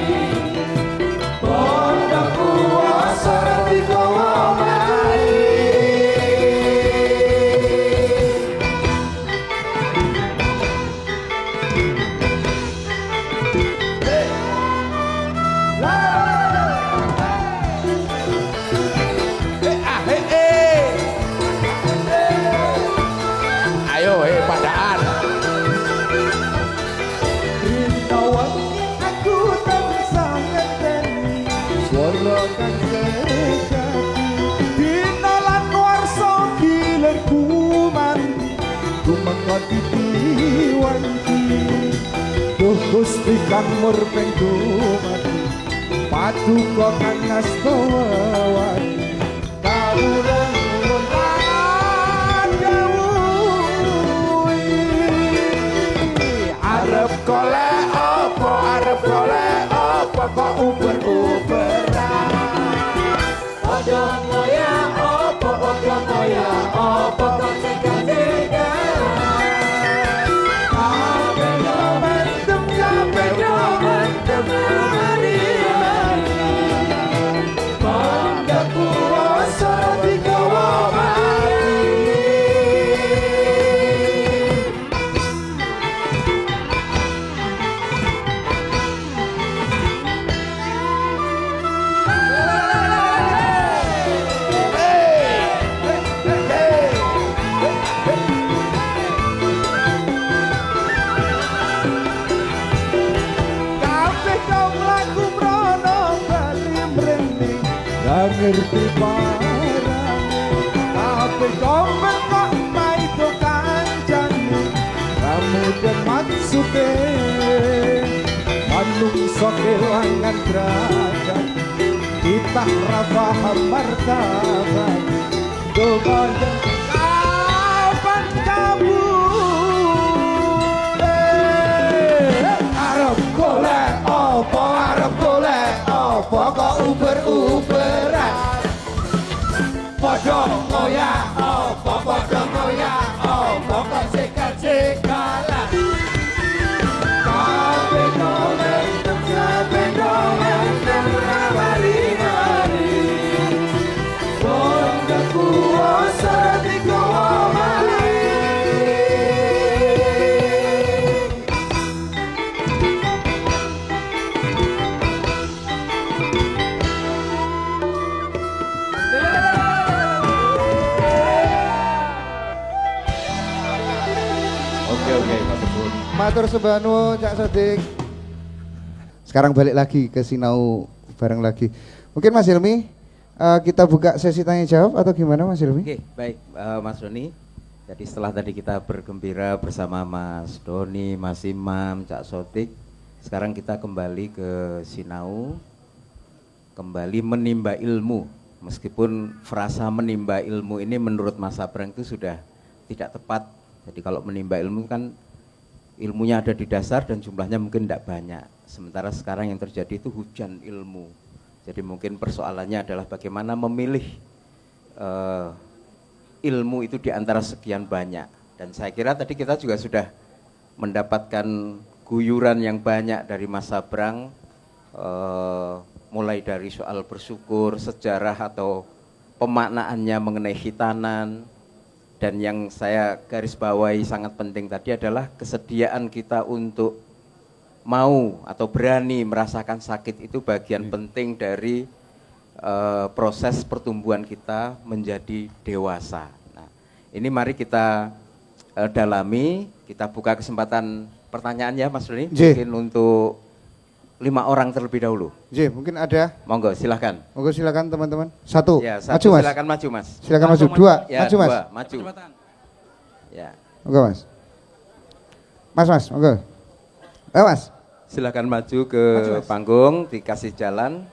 Padha kuwasa digawa mari. kang sejati dina lan warsa gilir kumandi tumeka diwanti duh Gusti kang murpeng dumati paduka kang ngasta wewani kawula nuwun Arep golek apa kok uber-uberan. Ojo ngoyak apa kok segan-segan. Kabeh yo mendem mari-mari. Bangga kuasa digawa mati. ngerti barang tapi komen kok maido kancane kamu dan maksude manungsa kelangan derajat kita paham martabat doa kapan kamu Arep golek apa kok uber-uberan. Padha ngoyak apa kok segal-segalan. Kabeh momentum mari-mari. Bangga kuasa digawa mari. Matur sembah nuwun Cak Sodik. Sekarang balik lagi ke Sinau bareng lagi. Mungkin Mas Hilmi kita buka sesi tanya jawab atau gimana Mas Hilmi? Oke, baik Mas Doni. Jadi setelah tadi kita bergembira bersama Mas Doni, Mas Imam, Cak Sodik, sekarang kita kembali ke Sinau, kembali menimba ilmu. Meskipun frasa menimba ilmu ini menurut Mas Sabrang itu sudah tidak tepat. Jadi kalau menimba ilmu kan ilmunya ada di dasar dan jumlahnya mungkin tidak banyak. Sementara sekarang yang terjadi itu hujan ilmu. Jadi mungkin persoalannya adalah bagaimana memilih ilmu itu di antara sekian banyak. Dan saya kira tadi kita juga sudah mendapatkan guyuran yang banyak dari Mas Sabrang, mulai dari soal bersyukur, sejarah atau pemaknaannya mengenai khitanan. Dan yang saya garis bawahi sangat penting tadi adalah kesediaan kita untuk mau atau berani merasakan sakit itu bagian penting dari proses pertumbuhan kita menjadi dewasa. Nah, ini mari kita dalami, kita buka kesempatan pertanyaan ya Mas Roni, mungkin untuk 5 orang terlebih dahulu. Mungkin ada. Monggo silakan. Monggo silakan teman-teman. Satu. Ya, maju Mas. Silakan maju Mas. Silakan maju. Dua. Ya, maju Mas. Maju. Ya. Monggo Mas. Mas, monggo. Ayo Mas. Silakan maju ke panggung, dikasih jalan.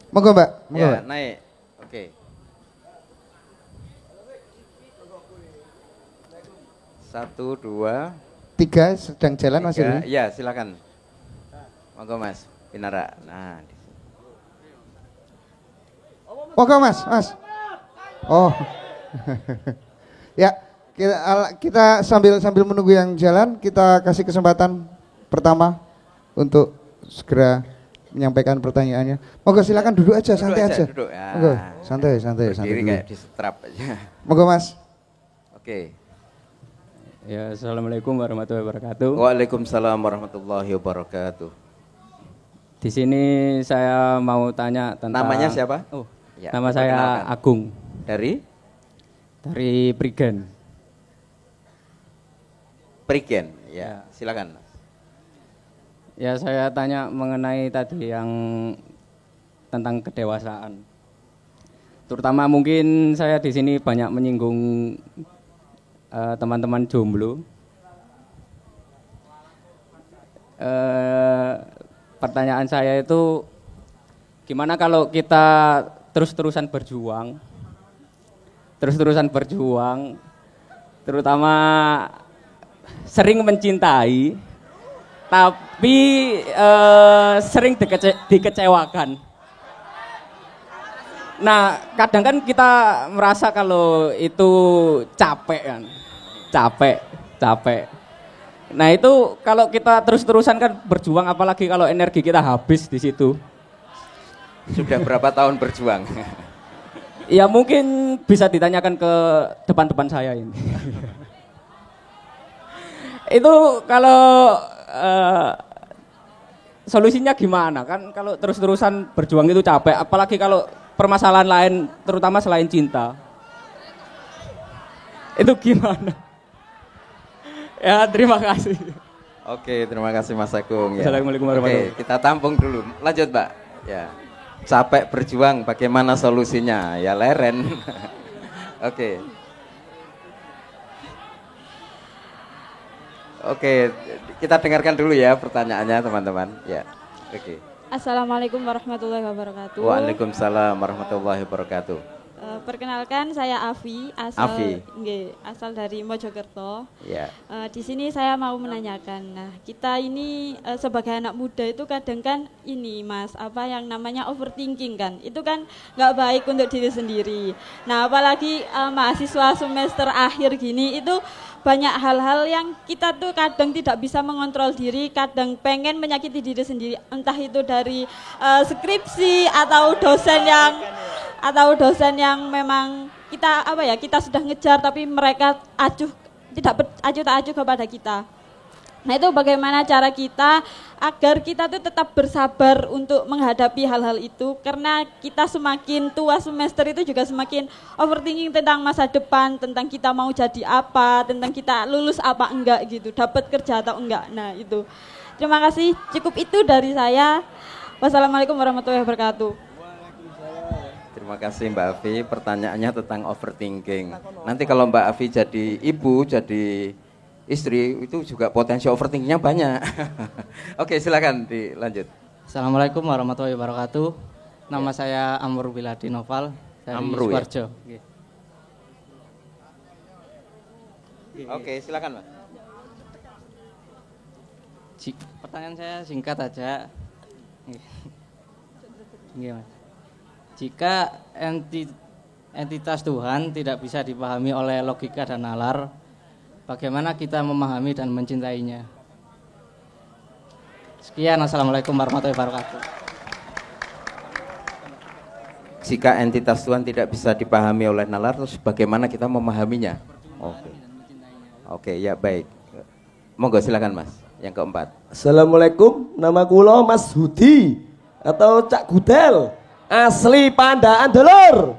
Monggo Mbak. Monggo, Ya, Mbak. naik. Oke. Satu, dua, 3 sedang jalan Mas. tiga. Ya, silakan. Monggo Mas, Pinara. Nah, Monggo Mas. Oh. Ya, kita sambil menunggu yang jalan, kita kasih kesempatan pertama untuk segera menyampaikan pertanyaannya. Monggo silakan duduk aja, santai aja. Duduk. Ya. Monggo, santai. Berdiri kayak di setrap aja. Monggo Mas. Oke. Ya, assalamualaikum warahmatullahi wabarakatuh. Waalaikumsalam warahmatullahi wabarakatuh. Di sini saya mau tanya tentang. Namanya siapa? Oh, ya, nama saya perkenalkan. Agung. Dari Prigen. Prigen. Ya, silakan. Ya saya tanya mengenai tadi yang tentang kedewasaan. Terutama mungkin saya di sini banyak menyinggung teman-teman jomblo. Pertanyaan saya itu gimana kalau kita terus-terusan berjuang, terutama sering mencintai, tapi sering dikecewakan. Nah, kadang kan kita merasa kalau itu capek kan, capek. Nah itu kalau kita terus-terusan kan berjuang, apalagi kalau energi kita habis di situ. Sudah berapa tahun berjuang? Ya mungkin bisa ditanyakan ke depan-depan saya ini. Itu kalau solusinya gimana? Kan kalau terus-terusan berjuang itu capek, apalagi kalau permasalahan lain, terutama selain cinta. Itu gimana? Ya terima kasih. Oke, terima kasih Mas Agung. Ya. Assalamualaikum warahmatullahi wabarakatuh. Oke, kita tampung dulu. Lanjut Mbak. Ya. Capek berjuang, bagaimana solusinya? Ya leren. Oke. Oke, kita dengarkan dulu ya pertanyaannya teman-teman. Ya. Oke. Assalamualaikum warahmatullahi wabarakatuh. Waalaikumsalam warahmatullahi wabarakatuh. Perkenalkan saya Afi, asal dari Mojokerto. Ya. Di sini saya mau menanyakan. Nah, kita ini sebagai anak muda itu kadang kan ini Mas, apa yang namanya overthinking kan. Itu kan nggak baik untuk diri sendiri. Nah, apalagi mahasiswa semester akhir gini itu banyak hal-hal yang kita tuh kadang tidak bisa mengontrol diri, kadang pengen menyakiti diri sendiri, entah itu dari skripsi atau dosen yang memang kita sudah ngejar tapi mereka tidak acuh tak acuh kepada kita. Nah itu bagaimana cara kita agar kita tuh tetap bersabar untuk menghadapi hal-hal itu, karena kita semakin tua semester itu juga semakin overthinking tentang masa depan, tentang kita mau jadi apa, tentang kita lulus apa enggak gitu, dapat kerja atau enggak. Nah itu. Terima kasih, cukup itu dari saya. Wassalamualaikum warahmatullahi wabarakatuh. Terima kasih Mbak Afi, pertanyaannya tentang overthinking. Nanti kalau Mbak Afi jadi ibu, jadi istri, itu juga potensi overthinkingnya banyak. Oke, silakan dilanjut. Assalamualaikum warahmatullahi wabarakatuh. Nama saya Amr Biladi Noval dari Amru, Sukoharjo. Ya? Oke, silakan Mas. Pertanyaan saya singkat aja. Mas. Jika entitas Tuhan tidak bisa dipahami oleh logika dan nalar, bagaimana kita memahami dan mencintainya? Sekian, assalamualaikum warahmatullahi wabarakatuh. Jika entitas Tuhan tidak bisa dipahami oleh nalar, terus bagaimana kita memahaminya? Oke, ya baik. Monggo silakan Mas. Yang keempat. Assalamualaikum, nama kula Mas Hudi atau Cak Gudel, asli Pandaan Delur.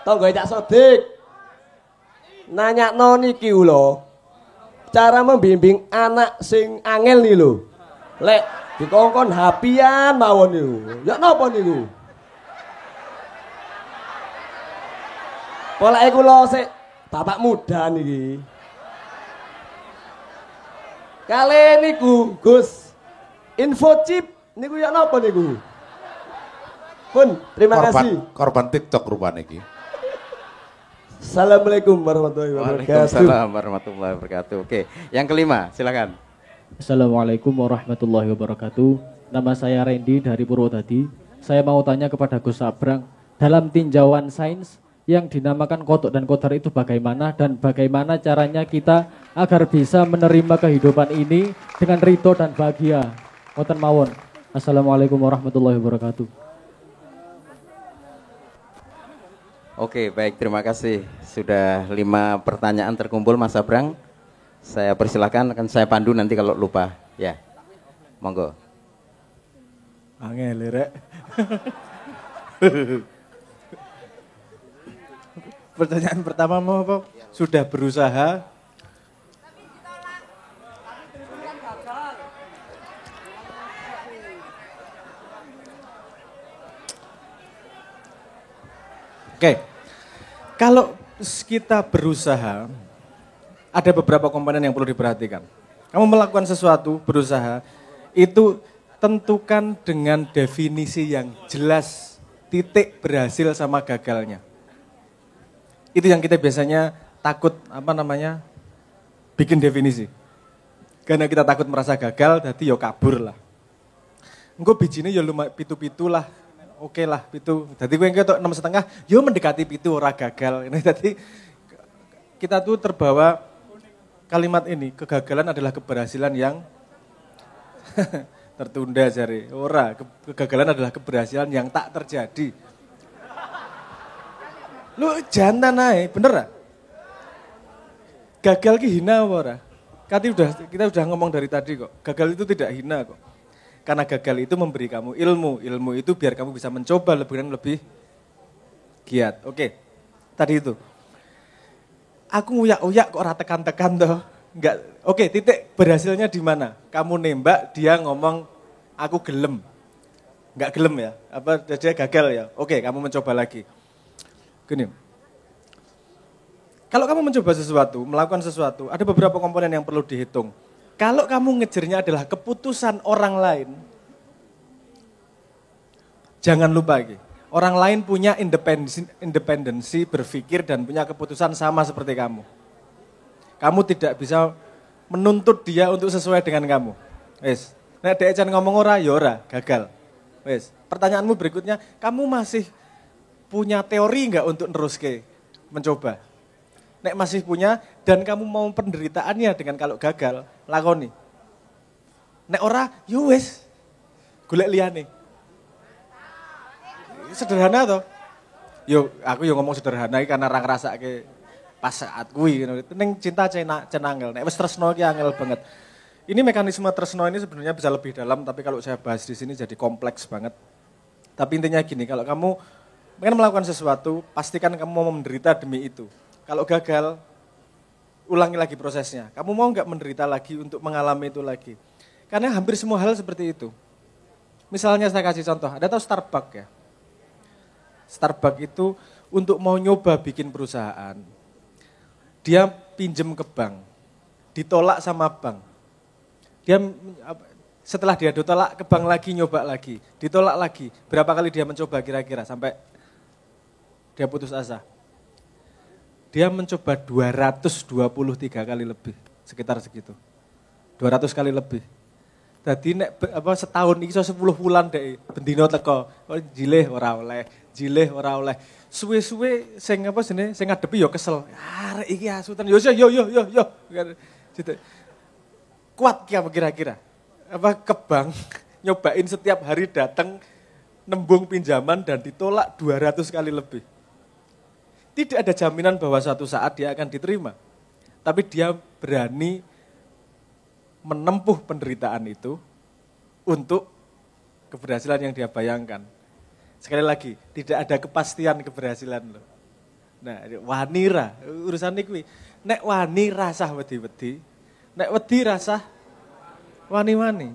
Tonggo Cak Sodik. Nanya niki lho, cara membimbing anak sing angel nih lho. Lek dikongkon hapian mawon niku. Ya napa niku? Polake kula sik bapak muda niki. Kali niku Gus info chip niku ya napa niku? Pun terima kasih. Korban TikTok rupanya iki. Assalamualaikum warahmatullahi wabarakatuh. Waalaikumsalam warahmatullahi wabarakatuh. Oke, yang kelima, silakan. Assalamualaikum warahmatullahi wabarakatuh. Nama saya Randy dari Purwodadi. Saya mau tanya kepada Gus Sabrang, dalam tinjauan sains yang dinamakan kodok dan kodar itu bagaimana, dan bagaimana caranya kita agar bisa menerima kehidupan ini dengan ridho dan bahagia. Ngoten mawon. Assalamualaikum warahmatullahi wabarakatuh. Oke, baik, terima kasih. Sudah 5 pertanyaan terkumpul Mas Sabrang. Saya persilahkan, akan saya pandu nanti kalau lupa. Ya, monggo. Angel, Rek. Pertanyaan pertama mau apa? Sudah berusaha? Oke, kalau kita berusaha, ada beberapa komponen yang perlu diperhatikan. Kamu melakukan sesuatu, berusaha, itu tentukan dengan definisi yang jelas, titik berhasil sama gagalnya. Itu yang kita biasanya takut, bikin definisi. Karena kita takut merasa gagal, jadi ya kabur lah. Engko bijine ya pitu-pitu lah. Oke lah, pitu. Jadi gue enggak 6,5, yo mendekati pitu ora gagal. Ini tadi kita tuh terbawa kalimat ini, kegagalan adalah keberhasilan yang tertunda jare. Ora, kegagalan adalah keberhasilan yang tak terjadi. Lu jantan ae, bener ah? Gagal ki hina apa ora? Kita udah ngomong dari tadi kok. Gagal itu tidak hina kok. Karena gagal itu memberi kamu ilmu. Ilmu itu biar kamu bisa mencoba lebih giat. Oke, tadi itu. Aku nguyak-uyak kok ora tekan-tekan toh. Enggak. Oke, titik berhasilnya di mana? Kamu nembak, dia ngomong aku gelem. Enggak gelem ya? Apa dia gagal ya? Oke, kamu mencoba lagi. Gini. Kalau kamu mencoba sesuatu, melakukan sesuatu, ada beberapa komponen yang perlu dihitung. Kalau kamu ngejarnya adalah keputusan orang lain, jangan lupa lagi. Orang lain punya independensi berpikir dan punya keputusan sama seperti kamu. Kamu tidak bisa menuntut dia untuk sesuai dengan kamu. Wes, nek dhek jan ngomong ora, ya ora, gagal. Wes, pertanyaanmu berikutnya, kamu masih punya teori enggak untuk neruske mencoba? Nek masih punya dan kamu mau penderitaannya dengan kalau gagal, lakoni. Nek ora, yo wes, golek liyane. Sederhana toh. Yo, aku yo ngomong sederhana karena ra ngrasake pas saat kuwi ngono. Ning cinta cenangel. Nek wis tresno ki angel banget. Ini mekanisme tresno ini sebenarnya bisa lebih dalam, tapi kalau saya bahas di sini jadi kompleks banget. Tapi intinya gini, kalau kamu ingin melakukan sesuatu, pastikan kamu mau menderita demi itu. Kalau gagal, ulangi lagi prosesnya. Kamu mau nggak menderita lagi untuk mengalami itu lagi? Karena hampir semua hal seperti itu. Misalnya saya kasih contoh, ada tahu Starbucks ya? Starbucks itu untuk mau nyoba bikin perusahaan, dia pinjem ke bank, ditolak sama bank. Setelah dia ditolak ke bank lagi, nyoba lagi, ditolak lagi. Berapa kali dia mencoba kira-kira sampai dia putus asa? Dia mencoba 223 kali lebih, sekitar segitu. 200 kali lebih. Jadi setahun ini 10 bulan deh, bendino teko, jileh ora oleh. Suwe-suwe sing ngadepi yo kesel. Arek iki asutan yo. Gitu. Kuat ki apa kira-kira? Ke bank nyobain setiap hari datang nembung pinjaman dan ditolak 200 kali lebih. Tidak ada jaminan bahwa suatu saat dia akan diterima. Tapi dia berani menempuh penderitaan itu untuk keberhasilan yang dia bayangkan. Sekali lagi, tidak ada kepastian keberhasilan loh. Nah, wanira, urusan ini. Nek wani rasah wedi-wedi, nek wedi rasah wani-wani.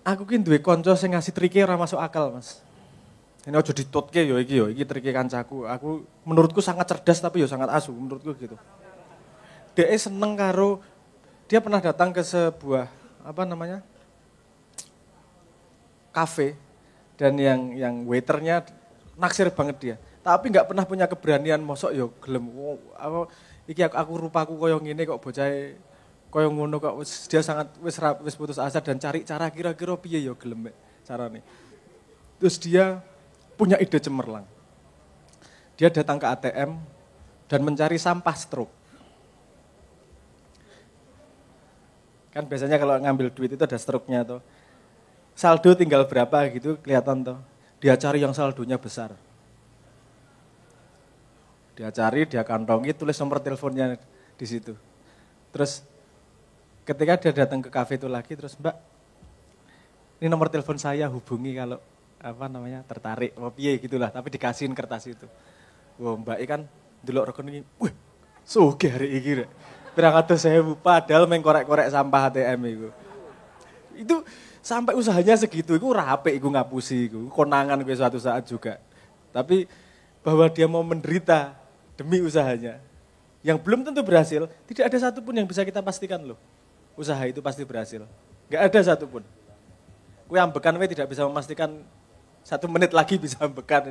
Aku ki duwe kanca sing ngasih trike ora masuk akal, Mas. Ini aja ditutke yo iki trike kancaku. Aku menurutku sangat cerdas tapi yo sangat asu menurutku gitu. Dia seneng karo dia pernah datang ke sebuah kafe dan yang waiternya naksir banget dia. Tapi nggak pernah punya keberanian mosok yo gelem iki aku rupaku koyo ngene kok bocahe koyo ngono kok dia sangat wis putus asa dan cari cara kira-kira piye yo gelem carane. Terus dia punya ide cemerlang. Dia datang ke ATM dan mencari sampah struk. Kan biasanya kalau ngambil duit itu ada struknya tuh. Saldo tinggal berapa gitu kelihatan tuh. Dia cari yang saldonya besar. Dia cari, dia kantongi, tulis nomor teleponnya di situ. Terus ketika dia datang ke kafe itu lagi, terus Mbak, ini nomor telepon saya, hubungi kalau tertarik, piye gitulah, tapi dikasihin kertas itu. Wah Mbak kan delok rekening, wih, sugih hari iki rek. Pirang atus 1000 padahal mengkorek-korek sampah ATM itu. Itu sampai usahanya segitu, itu ora apik iku ngapusi iku, konangan gue suatu saat juga. Tapi bahwa dia mau menderita demi usahanya, yang belum tentu berhasil, tidak ada satupun yang bisa kita pastikan loh. Usaha itu pasti berhasil. Nggak ada satupun. Kue ambekan tidak bisa memastikan 1 menit lagi bisa ambekan.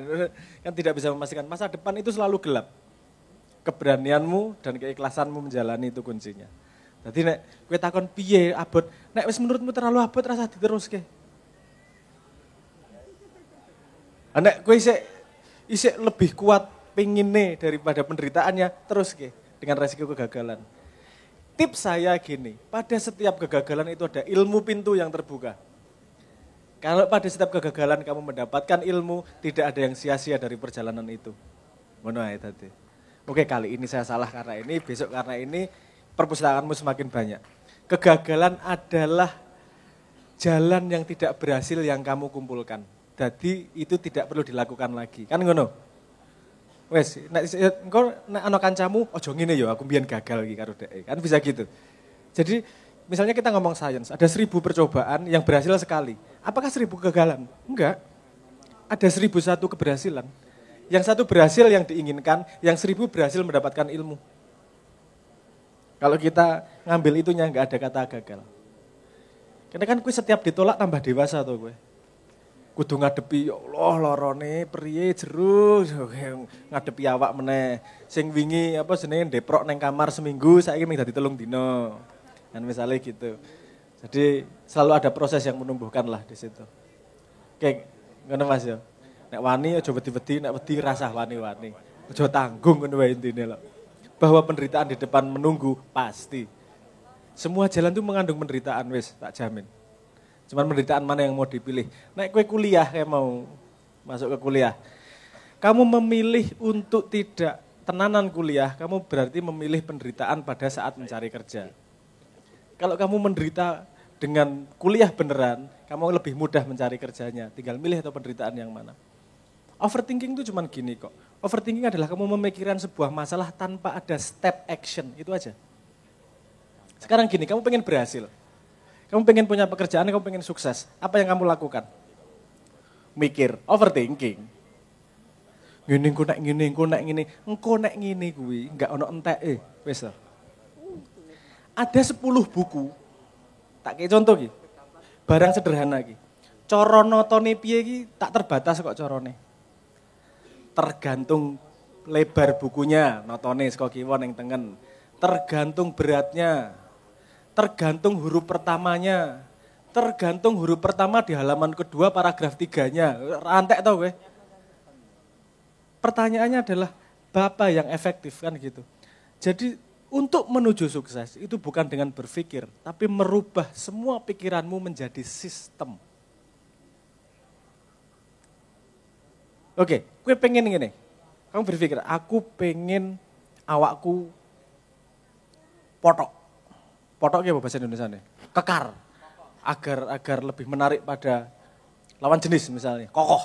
Kan tidak bisa memastikan. Masa depan itu selalu gelap. Keberanianmu dan keikhlasanmu menjalani itu kuncinya. Jadi nek kue takon piye abot, nek wis menurutmu terlalu abot rasa diteruske. Nek kue isik lebih kuat pengine daripada penderitaannya, terus dengan resiko kegagalan. Tips saya gini, pada setiap kegagalan itu ada ilmu pintu yang terbuka. Kalau pada setiap kegagalan kamu mendapatkan ilmu, tidak ada yang sia-sia dari perjalanan itu. Ngono ae tadi. Oke, kali ini saya salah karena ini, besok karena ini, perpustakaanmu semakin banyak. Kegagalan adalah jalan yang tidak berhasil yang kamu kumpulkan. Jadi itu tidak perlu dilakukan lagi. Kan ngono? Wes, nek engko nek ana kancamu aja ngene ya aku mbiyen gagal iki karo dhek. Kan bisa gitu. Jadi misalnya kita ngomong sains, ada 1000 percobaan yang berhasil sekali. Apakah 1000 kegagalan? Enggak. Ada 1001 keberhasilan. Yang 1 berhasil yang diinginkan, yang 1000 berhasil mendapatkan ilmu. Kalau kita ngambil itunya enggak ada kata gagal. Karena kan kue setiap ditolak tambah dewasa tuh kue. Kudu ngadepi, ya Allah lorone priye jero ngadepi awak meneh. Sing wingi apa jenenge deprok neng kamar seminggu saiki mung dadi 3 dina. Kan misalnya gitu. Jadi selalu ada proses yang menumbuhkan lah di situ. Oke, ngono Mas ya. Nek wani aja wedi-wedi, nek wedi rasah wani-wani. Aja tanggung ngono wae intine lho. Bahwa penderitaan di depan menunggu pasti. Semua jalan itu mengandung penderitaan wis, tak jamin. Cuman penderitaan mana yang mau dipilih. Nek kue kuliah kayak mau masuk ke kuliah. Kamu memilih untuk tidak tenanan kuliah, kamu berarti memilih penderitaan pada saat mencari kerja. Kalau kamu menderita dengan kuliah beneran, kamu lebih mudah mencari kerjanya. Tinggal milih atau penderitaan yang mana. Overthinking itu cuman gini kok. Overthinking adalah kamu memikirkan sebuah masalah tanpa ada step action, itu aja. Sekarang gini, kamu pengen berhasil. Kamu pengen punya pekerjaan, kamu pengen sukses. Apa yang kamu lakukan? Mikir, overthinking. Engko nek ngene kuwi, enggak ono entek wis. Ada 10 buku. Tak kayak contoh iki. Barang sederhana iki. Cara notone piye iki tak terbatas kok carane. Tergantung lebar bukunya, notone saka kiwa ning tengen. Tergantung beratnya. Tergantung huruf pertamanya, tergantung huruf pertama di halaman kedua paragraf 3-nya. Rantek tau gue. Pertanyaannya adalah, apa yang efektif kan gitu. Jadi untuk menuju sukses itu bukan dengan berpikir, tapi merubah semua pikiranmu menjadi sistem. Oke, gue pengen gini. Kamu berpikir, aku pengen awakku potok. Potok ya bahasa Indonesia nih, kekar, agar lebih menarik pada lawan jenis misalnya, kokoh,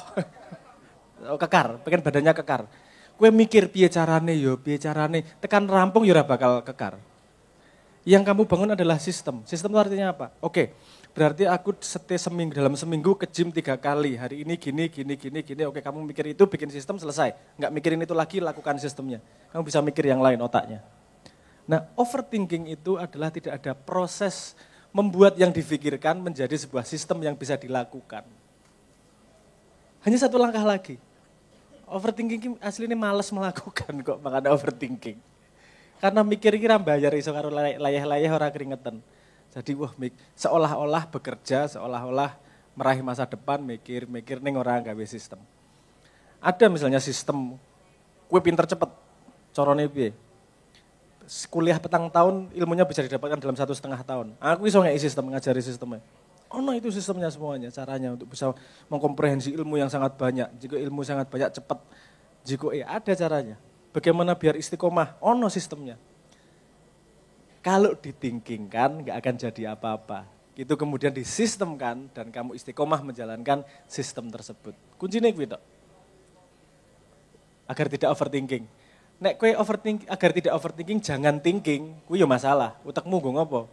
kekar, pengen badannya kekar. Kue mikir piye carane, tekan rampung ya bakal kekar. Yang kamu bangun adalah sistem. Sistem itu artinya apa? Oke, berarti aku dalam seminggu ke gym 3 kali. Hari ini gini. Oke, kamu mikir itu, bikin sistem selesai. Nggak mikirin itu lagi, lakukan sistemnya. Kamu bisa mikir yang lain otaknya. Nah, overthinking itu adalah tidak ada proses membuat yang difikirkan menjadi sebuah sistem yang bisa dilakukan. Hanya 1 langkah lagi. Overthinking aslinya malas melakukan kok, makanya overthinking. Karena mikir kira bayar iso karo layah-layah ora keringetan. Jadi seolah-olah bekerja, seolah-olah meraih masa depan, mikir ning ora gawe sistem. Ada misalnya sistem, kue pinter cepet, corone piye? Kuliah petang tahun ilmunya bisa didapatkan dalam 1,5 tahun. Aku iso ngeki sistem, ngajari sistemnya. Oh no, itu sistemnya semuanya, caranya untuk bisa mengkomprehensi ilmu yang sangat banyak. Jika ilmu sangat banyak cepat, jika ada caranya. Bagaimana biar istiqomah? Oh no, sistemnya. Kalau dithinkingkan nggak akan jadi apa-apa. Itu kemudian disistemkan dan kamu istiqomah menjalankan sistem tersebut. Kuncinya gitu. Agar tidak overthinking. Nek kue overthinking, agar tidak overthinking, jangan thinking, kue ya masalah. Utakmu gue ngopo?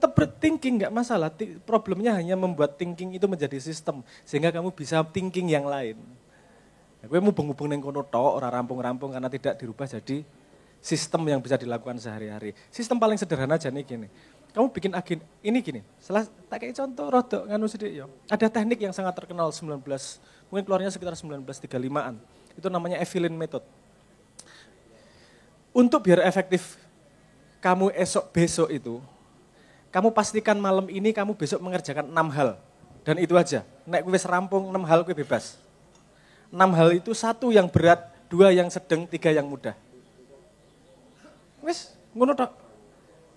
Tetap berthinking nggak masalah. Problemnya hanya membuat thinking itu menjadi sistem sehingga kamu bisa thinking yang lain. Nah, gue mau hubung neng kono tok, ora rampung-rampung karena tidak dirubah jadi sistem yang bisa dilakukan sehari-hari. Sistem paling sederhana aja nih gini. Kamu bikin agen ini gini. Tak kayak contoh rodok nganu sedikit ya. Ada teknik yang sangat terkenal 19 mungkin keluarnya sekitar 1935-an. Itu namanya Evelyn Method. Untuk biar efektif kamu besok itu, kamu pastikan malam ini kamu besok mengerjakan 6 hal. Dan itu aja. Nek gue rampung 6 hal gue bebas. 6 hal itu 1 yang berat, 2 yang sedang, 3 yang mudah. Wes, ngono tok.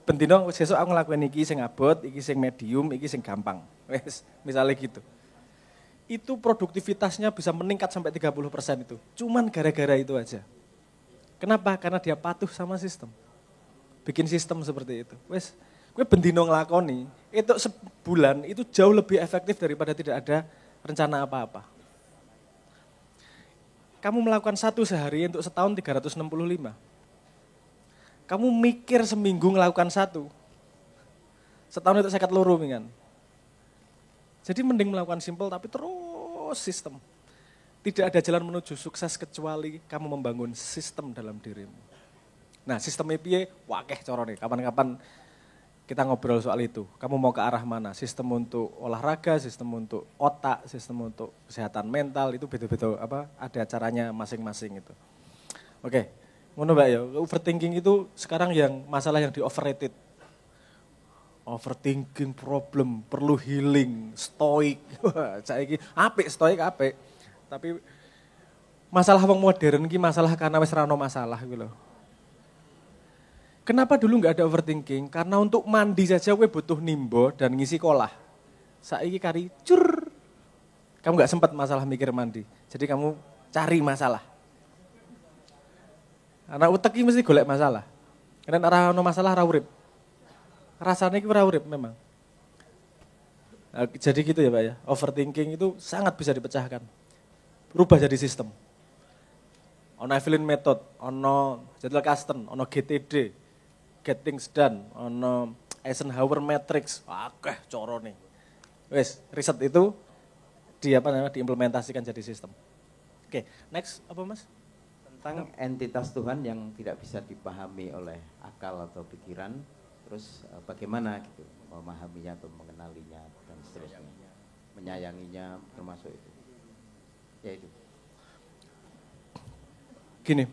Bendino sesuk aku ngelakuin iki sing abot, iki sing medium, iki sing gampang. Wes, misalnya gitu. Itu produktivitasnya bisa meningkat sampai 30% itu. Cuman gara-gara itu aja. Kenapa? Karena dia patuh sama sistem. Bikin sistem seperti itu. Wes, gue bendino ngelakoni, itu sebulan itu jauh lebih efektif daripada tidak ada rencana apa-apa. Kamu melakukan 1 sehari untuk setahun 365. Kamu mikir seminggu melakukan 1. Setahun itu 52 kan. Jadi mending melakukan simple tapi terus sistem. Tidak ada jalan menuju sukses kecuali kamu membangun sistem dalam dirimu. Nah sistemnya piye? Wakeh corone. Kapan-kapan kita ngobrol soal itu. Kamu mau ke arah mana? Sistem untuk olahraga, sistem untuk otak, sistem untuk kesehatan mental itu beda-beda ada caranya masing-masing itu. Oke, ngono Mbak ya. Overthinking itu sekarang yang masalah yang di overrated. Overthinking problem, perlu healing, stoik. Saiki apik stoik apik. Tapi masalah wong modern ki masalah karena wis ra ono masalah gitu loh. Kenapa dulu nggak ada overthinking? Karena untuk mandi saja gue butuh nimbo dan ngisi kolah. Saiki kari cur. Kamu nggak sempat masalah mikir mandi. Jadi kamu cari masalah. Anak utek ini mesti golek masalah. Karena ora ono masalah ra urip. Rasanya ki ora urip memang. Nah, jadi gitu ya Pak ya. Overthinking itu sangat bisa dipecahkan. Rubah jadi sistem. Ono Evelyn Method, ono Jadwal Kasten, ono GTD. Get Things Done, ono Eisenhower Matrix, akeh corone. Wes, riset itu diimplementasikan jadi sistem. Oke, next apa Mas? Tentang entitas Tuhan yang tidak bisa dipahami oleh akal atau pikiran, terus bagaimana gitu memahaminya atau mengenalinya dan seterusnya, menyayanginya termasuk itu. Ya itu. Gini.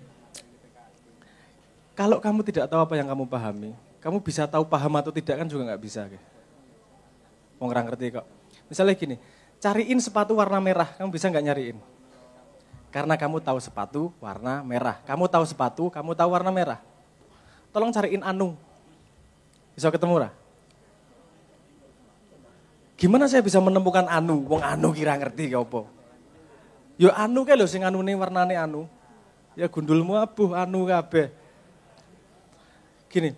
Kalau kamu tidak tahu apa yang kamu pahami, kamu bisa tahu paham atau tidak kan juga nggak bisa. Wong ora ngerti kok. Misalnya gini, cariin sepatu warna merah, kamu bisa nggak nyariin? Karena kamu tahu sepatu warna merah. Kamu tahu sepatu, kamu tahu warna merah. Tolong cariin anu. Bisa ketemu ora? Gimana saya bisa menemukan anu? Wong anu kira ngerti kok apa? Yo anu kae lho sing anune warnane anu. Ya gundulmu abuh anu kabeh. Gini,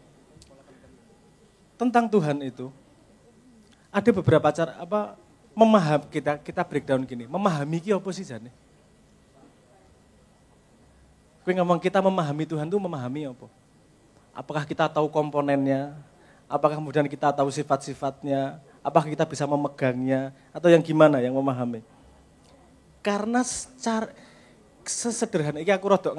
tentang Tuhan itu ada beberapa cara memahami kita breakdown gini. Memahami ki apa sih jane? Gue ngomong kita memahami Tuhan itu memahami apa? Apakah kita tahu komponennya? Apakah kemudian kita tahu sifat-sifatnya? Apakah kita bisa memegangnya? Atau yang gimana yang memahami? Karena secara sesederhana iki aku rodok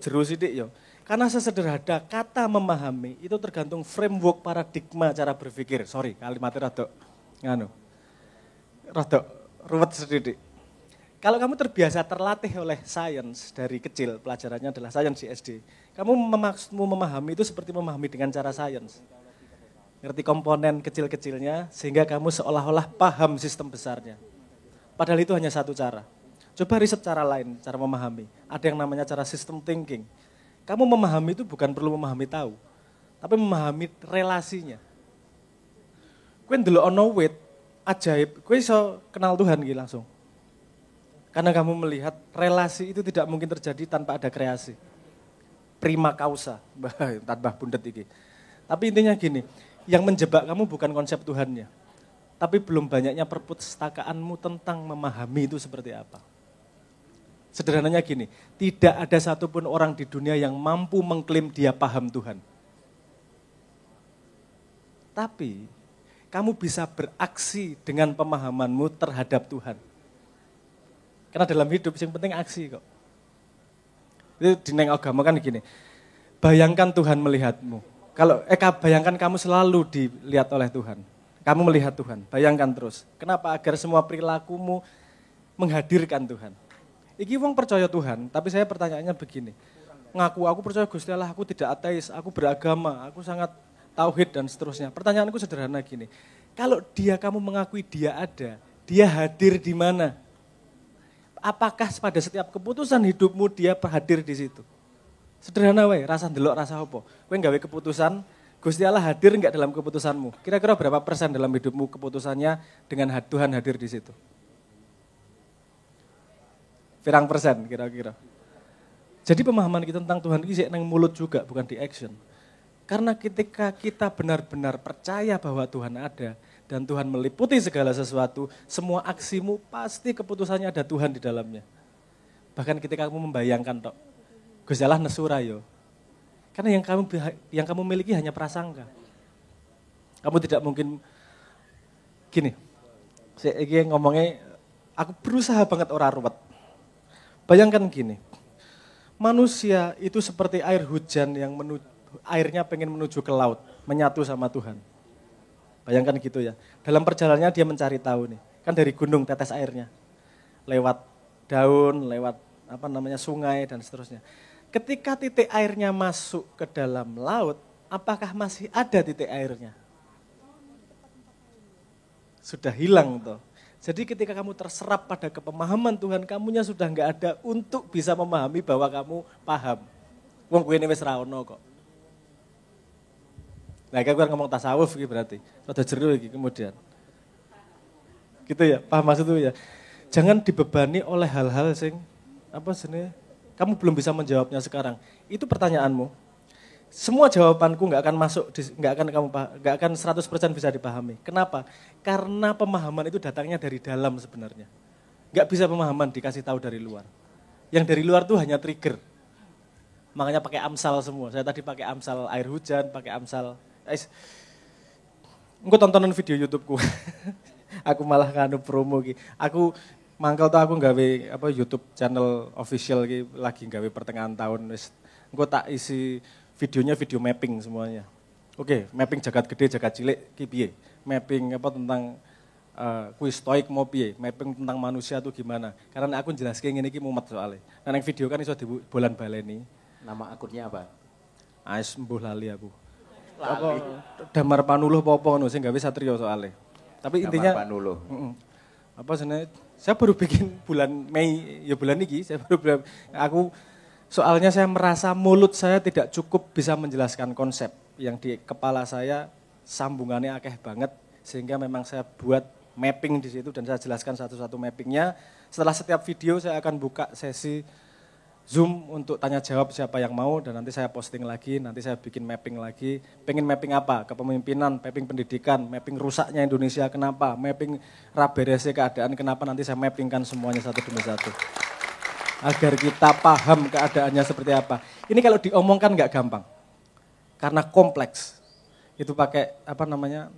jero sithik ya. Karena sesederhana kata memahami itu tergantung framework paradigma cara berpikir. Sorry, kalimatnya rodok ruwet sedikit. Kalau kamu terbiasa terlatih oleh sains dari kecil, pelajarannya adalah sains di SD. Kamu maksudmu memahami itu seperti memahami dengan cara sains. Ngerti komponen kecil-kecilnya sehingga kamu seolah-olah paham sistem besarnya. Padahal itu hanya satu cara. Coba riset cara lain, cara memahami. Ada yang namanya cara system thinking. Kamu memahami itu bukan perlu memahami tahu, tapi memahami relasinya. Kowe ndelok ono wit ajaib, kowe iso kenal Tuhan iki langsung. Karena kamu melihat relasi itu tidak mungkin terjadi tanpa ada kreasi. Prima causa, tambah bundet iki. Tapi intinya gini, yang menjebak kamu bukan konsep Tuhannya, tapi belum banyaknya perpustakaanmu tentang memahami itu seperti apa. Sederhananya gini, tidak ada satupun orang di dunia yang mampu mengklaim dia paham Tuhan. Tapi kamu bisa beraksi dengan pemahamanmu terhadap Tuhan. Karena dalam hidup yang penting aksi kok. Itu di neng agama kan gini, bayangkan Tuhan melihatmu. Bayangkan kamu selalu dilihat oleh Tuhan. Kamu melihat Tuhan, bayangkan terus. Kenapa? Agar semua perilakumu menghadirkan Tuhan. Iki wong percaya Tuhan, tapi saya pertanyaannya begini. Ngaku aku percaya Gusti Allah, aku tidak ateis, aku beragama, aku sangat tauhid dan seterusnya. Pertanyaanku sederhana gini. Kalau kamu mengakui dia ada, dia hadir di mana? Apakah pada setiap keputusan hidupmu dia hadir di situ? Sederhana wae, rasa ndelok rasa apa? Kowe nggawe keputusan, Gusti Allah hadir enggak dalam keputusanmu? Kira-kira berapa persen dalam hidupmu keputusannya dengan Tuhan hadir di situ? Pirang persen kira-kira? Jadi pemahaman kita tentang Tuhan ini nang mulut juga, bukan di action. Karena ketika kita benar-benar percaya bahwa Tuhan ada dan Tuhan meliputi segala sesuatu, semua aksimu pasti keputusannya ada Tuhan di dalamnya. Bahkan ketika kamu membayangkan tok, Gusti Allah nesura yo. Karena yang kamu miliki hanya prasangka. Kamu tidak mungkin gini. Saya ngomongnya, aku berusaha banget ora ruwet. Bayangkan gini. Manusia itu seperti air hujan yang airnya pengen menuju ke laut, menyatu sama Tuhan. Bayangkan gitu ya. Dalam perjalanannya dia mencari tahu nih. Kan dari gunung tetes airnya. Lewat daun, lewat sungai dan seterusnya. Ketika titik airnya masuk ke dalam laut, apakah masih ada titik airnya? Sudah hilang toh. Jadi ketika kamu terserap pada kepemahaman Tuhan, kamunya sudah enggak ada untuk bisa memahami bahwa kamu paham. Wong kuwi wis ra ono kok. Nah, aku ngomong tasawuf iki berarti. Rada jero iki kemudian. Gitu ya, paham maksud itu ya. Jangan dibebani oleh hal-hal sing kamu belum bisa menjawabnya sekarang. Itu pertanyaanmu. Semua jawabanku nggak akan 100% bisa dipahami. Kenapa? Karena pemahaman itu datangnya dari dalam sebenarnya. Nggak bisa pemahaman dikasih tahu dari luar. Yang dari luar tuh hanya trigger. Makanya pakai amsal semua. Saya tadi pakai amsal air hujan, pakai amsal. Engko tontonan video YouTubeku. Aku malah kanu promo ki. Aku mangkel tuh aku nggawe YouTube channel official ki lagi nggawe pertengahan tahun wis. Engko tak isi videonya video mapping semuanya. Oke, mapping jagat gede, jagat cilik ki piye? Mapping tentang kuis stoik mau piye? Mapping tentang manusia tuh gimana? Karena aku jelaske ngene iki mumet soalnya. Nah yang video kan iso dibolan baleni. Nama akunnya apa? Ais mbuh lali aku. Lali. Damar Panuluh apa ngono sing gawe Satrio soalnya. Tapi intinya Damar Panuluh. Saya baru bikin bulan Mei, ya bulan ini, aku soalnya saya merasa mulut saya tidak cukup bisa menjelaskan konsep yang di kepala saya sambungannya akeh banget sehingga memang saya buat mapping di situ dan saya jelaskan satu-satu mappingnya. Setelah setiap video saya akan buka sesi Zoom untuk tanya jawab siapa yang mau dan nanti saya posting lagi, nanti saya bikin mapping lagi. Pengen mapping apa? Kepemimpinan, mapping pendidikan, mapping rusaknya Indonesia kenapa, mapping raberese keadaan kenapa, nanti saya mappingkan semuanya satu demi satu. Agar kita paham keadaannya seperti apa. Ini kalau diomongkan nggak gampang, karena kompleks. Itu pakai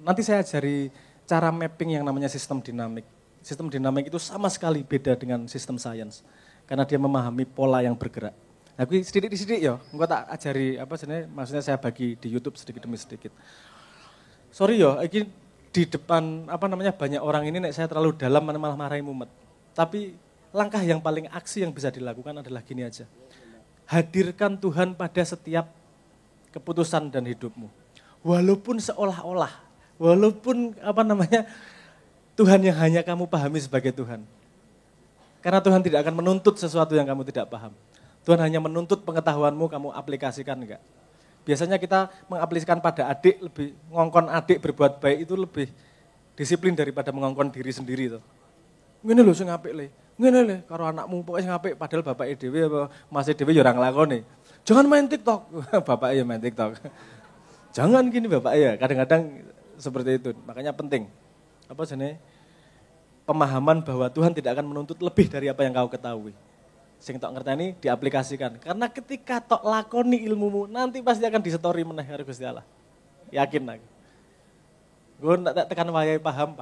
nanti saya ajari cara mapping yang namanya sistem dinamik. Sistem dinamik itu sama sekali beda dengan sistem sains. Karena dia memahami pola yang bergerak. Nah, sedikit-sedikit ya, enggak tak ajari maksudnya saya bagi di YouTube sedikit demi sedikit. Sorry ya, ini di depan banyak orang ini saya terlalu dalam malah marahin mumet. Tapi langkah yang paling aksi yang bisa dilakukan adalah gini aja. Hadirkan Tuhan pada setiap keputusan dan hidupmu. Walaupun seolah-olah, walaupun Tuhan yang hanya kamu pahami sebagai Tuhan. Karena Tuhan tidak akan menuntut sesuatu yang kamu tidak paham. Tuhan hanya menuntut pengetahuanmu, kamu aplikasikan enggak. Biasanya kita mengaplikasikan pada adik, lebih ngongkon adik berbuat baik itu lebih disiplin daripada mengongkon diri sendiri. Ngene lho sing apik le, ngene le karo anakmu pokoknya sing apik padahal bapak dhewe apa mas dhewe ya ora nglakoni. Jangan main TikTok, bapak ya main TikTok. Jangan gini bapak ya, kadang-kadang seperti itu. Makanya penting. Pemahaman bahwa Tuhan tidak akan menuntut lebih dari apa yang kau ketahui. Sing tok ngerteni diaplikasikan. Karena ketika tok lakoni ilmumu, nanti pasti akan disetori meneh karo Gusti Allah. Yakin aku. Gue tak tekan wayai paham.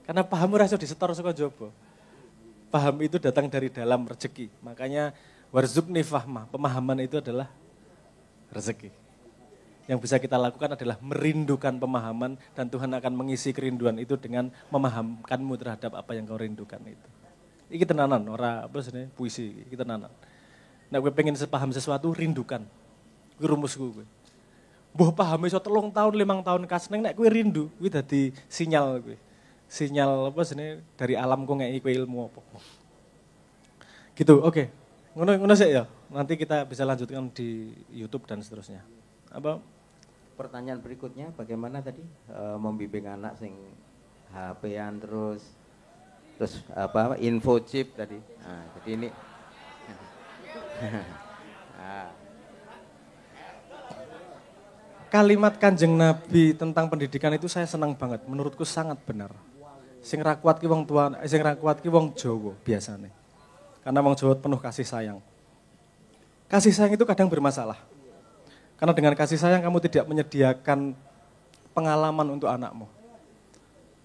Karena paham ora iso disetor saka jaba. Paham itu datang dari dalam rezeki. Makanya warzuqni fahma, pemahaman itu adalah rezeki. Yang bisa kita lakukan adalah merindukan pemahaman dan Tuhan akan mengisi kerinduan itu dengan memahamkanmu terhadap apa yang kau rindukan itu. Iki tenanan, ora apa sih puisi, iki tenanan. Nek kowe pengen sepaham sesuatu, rindukan. Kuwi rumusku kowe. Mbah paham iso 3 tahun, 5 tahun kasneng nek kowe rindu, kuwi dadi sinyal kowe. Sinyal apa sih dari alam kok ngeki kowe ilmu apa. Gitu, oke. Ngono sih ya. Nanti kita bisa lanjutkan di YouTube dan seterusnya. Apa? Pertanyaan berikutnya, bagaimana tadi membimbing anak sing HP-an terus apa info chip tadi. Nah, jadi ini kalimat Kanjeng Nabi tentang pendidikan itu saya senang banget, menurutku sangat benar. Sing ra kuat ki wong tua, sing ra kuat ki wong Jawa biasane. Karena wong Jawa penuh kasih sayang. Kasih sayang itu kadang bermasalah. Karena dengan kasih sayang kamu tidak menyediakan pengalaman untuk anakmu.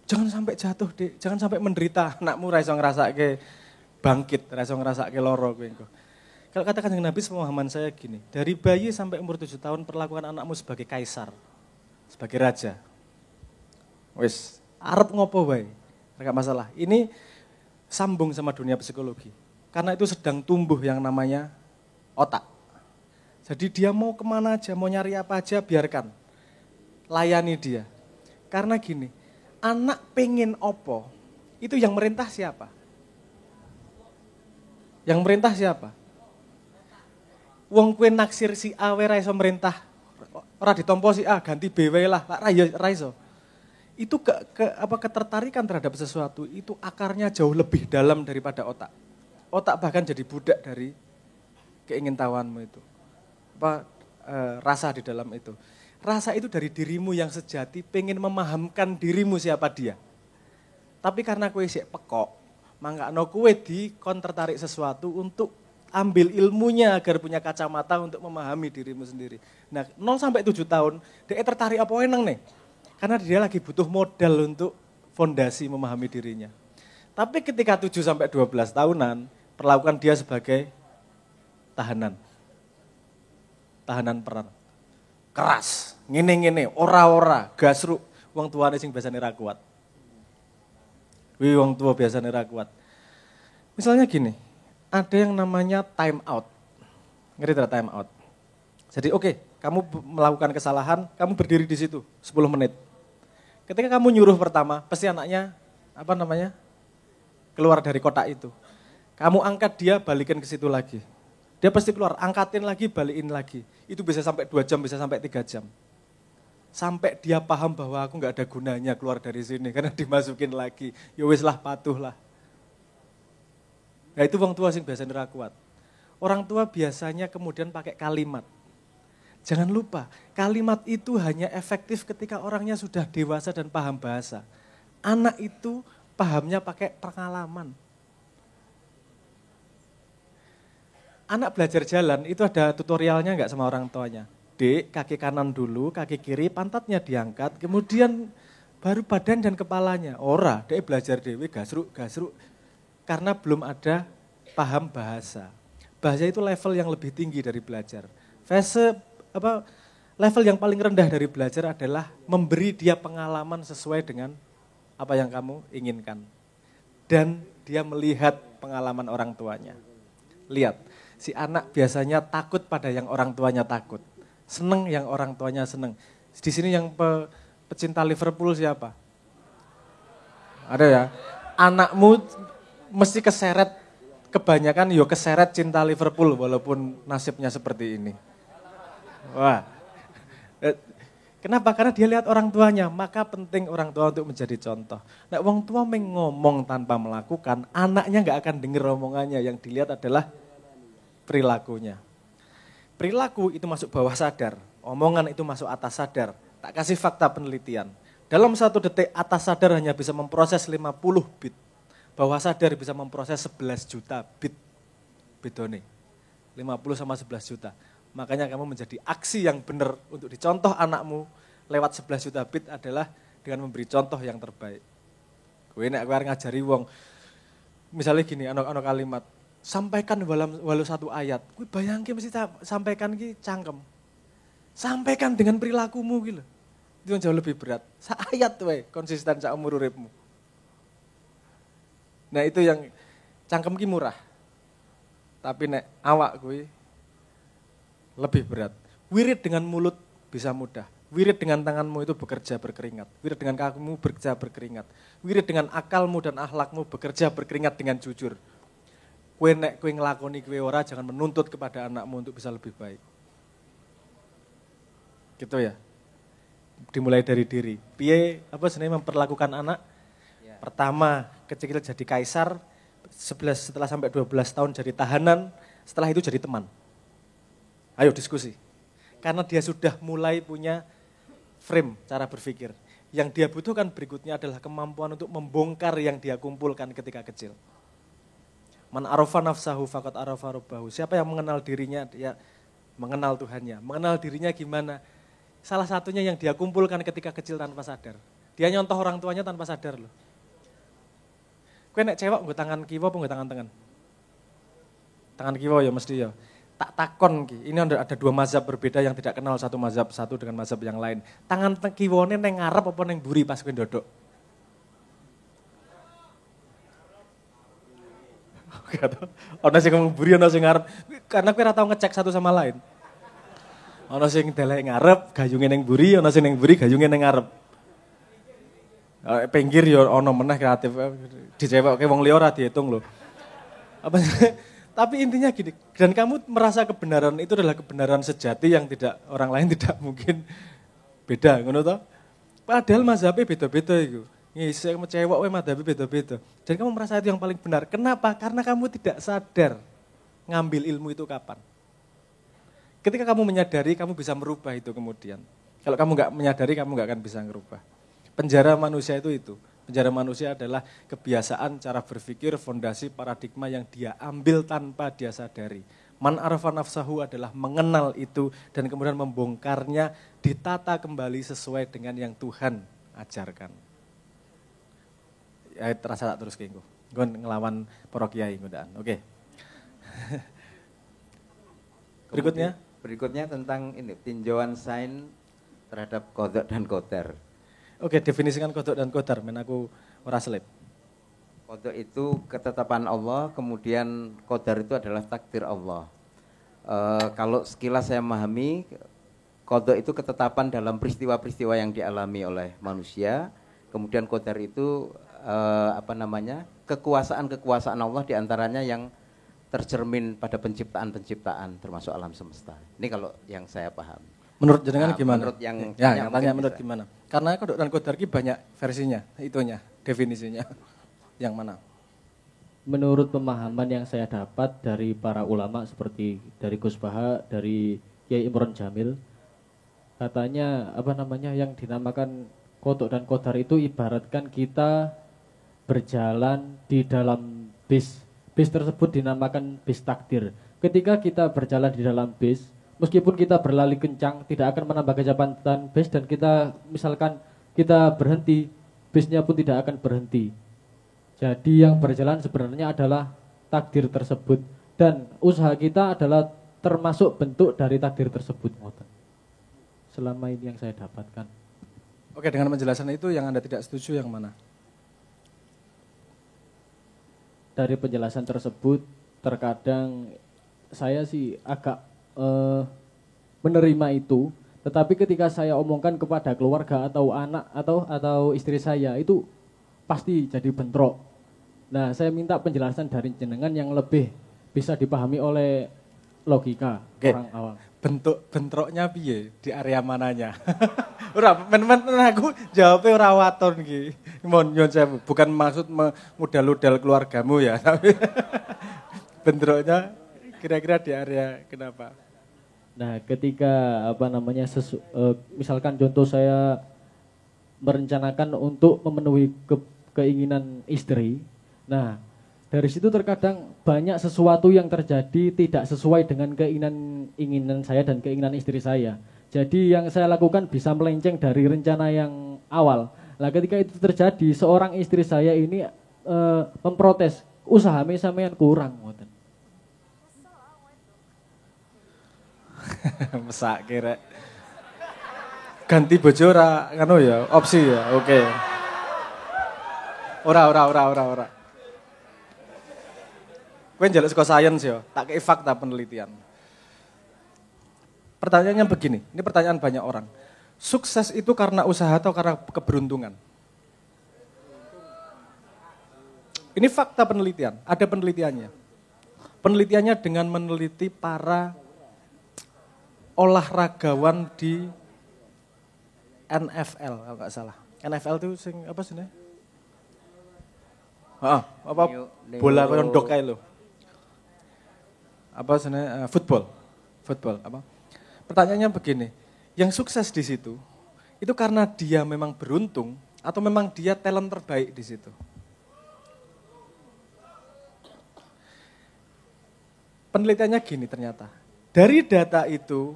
Jangan sampai jatuh, Dik. Jangan sampai menderita. Anakmu ra iso ngrasake bangkit, ra iso ngrasake lara kowe engko. Kalau katakan dengan Nabi, pemahaman saya gini, dari bayi sampai umur 7 tahun perlakukan anakmu sebagai kaisar, sebagai raja. Wis, arep ngopo wae, enggak masalah. Ini sambung sama dunia psikologi. Karena itu sedang tumbuh yang namanya otak. Jadi dia mau kemana aja, mau nyari apa aja, biarkan. Layani dia. Karena gini, anak pengen opo, itu yang merintah siapa? Yang merintah siapa? Wong kue naksir si A wae ra iso merintah. Ora ditompo si A, ganti B wae lah, ra iso. Itu ketertarikan terhadap sesuatu, itu akarnya jauh lebih dalam daripada otak. Otak bahkan jadi budak dari keingintahuanmu itu. Rasa di dalam itu. Rasa itu dari dirimu yang sejati, pengen memahamkan dirimu siapa dia. Tapi karena kue sik pekok, mangkakno kue dikon tertarik sesuatu untuk ambil ilmunya agar punya kacamata untuk memahami dirimu sendiri. Nah 0 sampai 7 tahun, dia tertarik apa eneng nih? Karena dia lagi butuh modal untuk fondasi memahami dirinya. Tapi ketika 7 sampai 12 tahunan, perlakukan dia sebagai tahanan. Tahanan peran. Keras, ngene-ngene, ora-ora, gasruk, wong tuane sing biasane ra kuat. Kuwi wong tua biasane ra kuat. Misalnya gini, ada yang namanya time out. Ngerti tidak time out? Jadi oke, kamu melakukan kesalahan, kamu berdiri di situ 10 menit. Ketika kamu nyuruh pertama, pasti anaknya keluar dari kotak itu. Kamu angkat dia, balikin ke situ lagi. Dia pasti keluar, angkatin lagi, balikin lagi. Itu bisa sampai 2 jam, bisa sampai 3 jam. Sampai dia paham bahwa aku nggak ada gunanya keluar dari sini, karena dimasukin lagi. Ya wis lah, patuh lah. Nah itu wong tua sing biasanya ra kuat. Orang tua biasanya kemudian pakai kalimat. Jangan lupa, kalimat itu hanya efektif ketika orangnya sudah dewasa dan paham bahasa. Anak itu pahamnya pakai pengalaman. Anak belajar jalan itu ada tutorialnya enggak sama orang tuanya? Dek, kaki kanan dulu, kaki kiri, pantatnya diangkat, kemudian baru badan dan kepalanya. Ora, dek belajar dewe gasruk. Karena belum ada paham bahasa. Bahasa itu level yang lebih tinggi dari belajar. Level yang paling rendah dari belajar adalah memberi dia pengalaman sesuai dengan apa yang kamu inginkan. Dan dia melihat pengalaman orang tuanya. Lihat, si anak biasanya takut pada yang orang tuanya takut. Seneng yang orang tuanya seneng. Di sini yang pecinta Liverpool siapa? Ada ya? Anakmu mesti keseret, kebanyakan keseret cinta Liverpool walaupun nasibnya seperti ini. Wah. Kenapa? Karena dia lihat orang tuanya, maka penting orang tua untuk menjadi contoh. Nah, orang tua ngomong tanpa melakukan, anaknya nggak akan dengar omongannya, yang dilihat adalah perilakunya. Perilaku itu masuk bawah sadar, omongan itu masuk atas sadar. Tak kasih fakta penelitian. Dalam 1 detik atas sadar hanya bisa memproses 50 bit. Bawah sadar bisa memproses 11 juta bit. Bedone. 50 sama 11 juta. Makanya kamu menjadi aksi yang benar untuk dicontoh anakmu lewat 11 juta bit adalah dengan memberi contoh yang terbaik. Kowe nek kowe ngajari wong misalnya gini ana kalimat sampaikan walau satu ayat. Kowe bayangke mesti sampaikan ki cangkem. Sampaikan dengan perilakumu gitu. Itu yang jauh lebih berat. Ayat wae konsisten sak umur uripmu. Nah itu yang cangkem ki murah. Tapi nek awak kuwi lebih berat. Wirid dengan mulut bisa mudah. Wirid dengan tanganmu itu bekerja berkeringat. Wirid dengan kakimu bekerja berkeringat. Wirid dengan akalmu dan akhlakmu bekerja berkeringat dengan jujur. Kowe nek kowe nglakoni kowe ora jangan menuntut kepada anakmu untuk bisa lebih baik. Gitu ya. Dimulai dari diri. Piye apa sebenarnya memperlakukan anak? Ya. Pertama, kecil jadi kaisar, 11 setelah sampai 12 tahun jadi tahanan, setelah itu jadi teman. Ayo diskusi. Karena dia sudah mulai punya frame cara berpikir. Yang dia butuhkan berikutnya adalah kemampuan untuk membongkar yang dia kumpulkan ketika kecil. Man arafa nafsahu faqad arafa rabbahu. Siapa yang mengenal dirinya, dia mengenal Tuhannya. Mengenal dirinya gimana? Salah satunya yang dia kumpulkan ketika kecil tanpa sadar. Dia nyontoh orang tuanya tanpa sadar loh. Kowe nek cewek nggo tangan kiwa apa nggo tangan tengen? Tangan kiwa ya mesti ya. Tak takon ki. Ini ada dua mazhab berbeda yang tidak kenal satu mazhab satu dengan mazhab yang lain. Tangan kiwane neng ngarep apa neng buri pas kowe ndodok? Ono sing ngomong buri, ono sing ngarep. Karena kowe ora tau ngecek satu sama lain. Ono sing delek ngarep, gayunge ning buri, ono sing ning buri, gayunge ning ngarep. Pinggir ya ono meneh kreatif. Dicewekke wong liya ora diitung lho. Apa tapi intinya gini, dan kamu merasa kebenaran itu adalah kebenaran sejati yang tidak orang lain tidak mungkin beda, ngono toh? Padahal mazhabnya beda-beda itu. Ngisi cewek wae mazhabnya beda-beda. Dan kamu merasa itu yang paling benar. Kenapa? Karena kamu tidak sadar ngambil ilmu itu kapan. Ketika kamu menyadari, kamu bisa merubah itu kemudian. Kalau kamu nggak menyadari, kamu nggak akan bisa merubah. Penjara manusia itu. Penjara manusia adalah kebiasaan, cara berpikir, fondasi, paradigma yang dia ambil tanpa dia sadari. Man arafa nafsahu adalah mengenal itu dan kemudian membongkarnya, ditata kembali sesuai dengan yang Tuhan ajarkan. Ya terasa tak terus kengko. Gue ngelawan para kiai ngundaan. Oke. Berikutnya tentang ini tinjauan sains terhadap qadha dan qadar. Oke, definisikan qadha dan qadar, men aku ora selip. Qadha itu ketetapan Allah, kemudian qadar itu adalah takdir Allah. Kalau sekilas saya memahami, qadha itu ketetapan dalam peristiwa-peristiwa yang dialami oleh manusia, kemudian qadar itu kekuasaan-kekuasaan Allah diantaranya yang tercermin pada penciptaan-penciptaan termasuk alam semesta. Ini kalau yang saya paham. Menurut jenengan gimana? Menurut yang tanya menurut gimana? Karena qadha dan qadar ki banyak versinya, itunya, definisinya. Yang mana? Menurut pemahaman yang saya dapat dari para ulama seperti dari Gus Baha, dari Kiai Imron Jamil, katanya yang dinamakan qadha dan qadar itu ibaratkan kita berjalan di dalam bis. Bis tersebut dinamakan bis takdir. Ketika kita berjalan di dalam bis, meskipun kita berlari kencang, tidak akan menambah kecepatan bis dan kita misalkan kita berhenti, bisnya pun tidak akan berhenti. Jadi yang berjalan sebenarnya adalah takdir tersebut dan usaha kita adalah termasuk bentuk dari takdir tersebut. Selama ini yang saya dapatkan. Oke, dengan penjelasan itu yang Anda tidak setuju yang mana? Dari penjelasan tersebut terkadang saya sih agak menerima itu, tetapi ketika saya omongkan kepada keluarga atau anak atau istri saya itu pasti jadi bentrok. Nah, saya minta penjelasan dari jenengan yang lebih bisa dipahami oleh logika orang awam. Bentroknya piye? Di area mananya? Ora men aku jawabnya ora waton iki. Mohon nyuwun sewu, bukan maksud modal-modal keluargamu ya, tapi bentroknya kira-kira di area kenapa? Nah, ketika misalkan contoh saya merencanakan untuk memenuhi keinginan istri. Nah, dari situ terkadang banyak sesuatu yang terjadi tidak sesuai dengan keinginan saya dan keinginan istri saya. Jadi yang saya lakukan bisa melenceng dari rencana yang awal. Lah ketika itu terjadi, seorang istri saya ini memprotes, usahane sampean kurang ngoten. Mesak kira. Ganti bojo ora ngono ya, opsi ya. Oke. Ora. Kowe njaluk saka sains ya, tak kei fakta penelitian. Pertanyaannya begini, ini pertanyaan banyak orang. Sukses itu karena usaha atau karena keberuntungan? Ini fakta penelitian, ada penelitiannya. Penelitiannya dengan meneliti para olahragawan di NFL, kalau nggak salah. NFL itu sing apa sih nih? Apa bola kondok kayak lo? Apa sih football apa? Pertanyaannya begini, yang sukses di situ itu karena dia memang beruntung atau memang dia talent terbaik di situ? Penelitiannya gini ternyata, dari data itu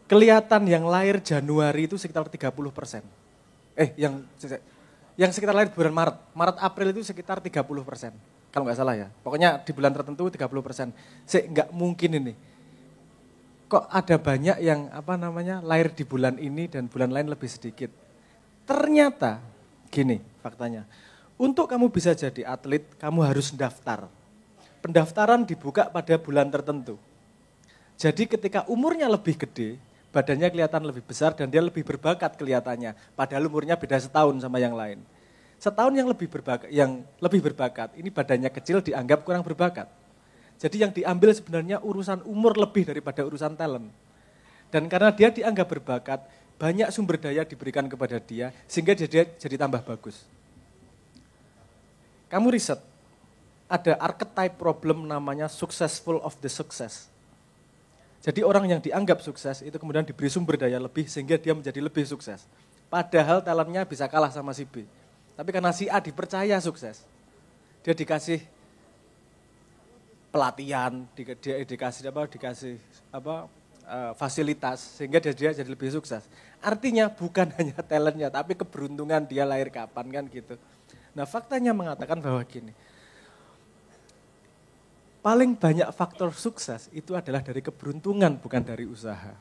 kelihatan yang lahir Januari itu sekitar 30%. Yang sekitar lahir bulan Maret April itu sekitar 30%. Kalau nggak salah ya, pokoknya di bulan tertentu 30%. Nggak mungkin ini. Kok ada banyak yang lahir di bulan ini dan bulan lain lebih sedikit. Ternyata gini faktanya, untuk kamu bisa jadi atlet kamu harus daftar. Pendaftaran dibuka pada bulan tertentu. Jadi ketika umurnya lebih gede, badannya kelihatan lebih besar dan dia lebih berbakat kelihatannya. Padahal umurnya beda setahun sama yang lain. Setahun yang lebih berbakat, ini badannya kecil dianggap kurang berbakat. Jadi yang diambil sebenarnya urusan umur lebih daripada urusan talent. Dan karena dia dianggap berbakat, banyak sumber daya diberikan kepada dia, sehingga dia jadi tambah bagus. Kamu riset, ada archetype problem namanya successful of the success. Jadi orang yang dianggap sukses itu kemudian diberi sumber daya lebih sehingga dia menjadi lebih sukses. Padahal talentnya bisa kalah sama si B. Tapi karena si A dipercaya sukses, dia dikasih pelatihan, dikasih fasilitas sehingga dia jadi lebih sukses. Artinya bukan hanya talentnya, tapi keberuntungan dia lahir kapan kan gitu. Nah faktanya mengatakan bahwa gini, paling banyak faktor sukses itu adalah dari keberuntungan, bukan dari usaha.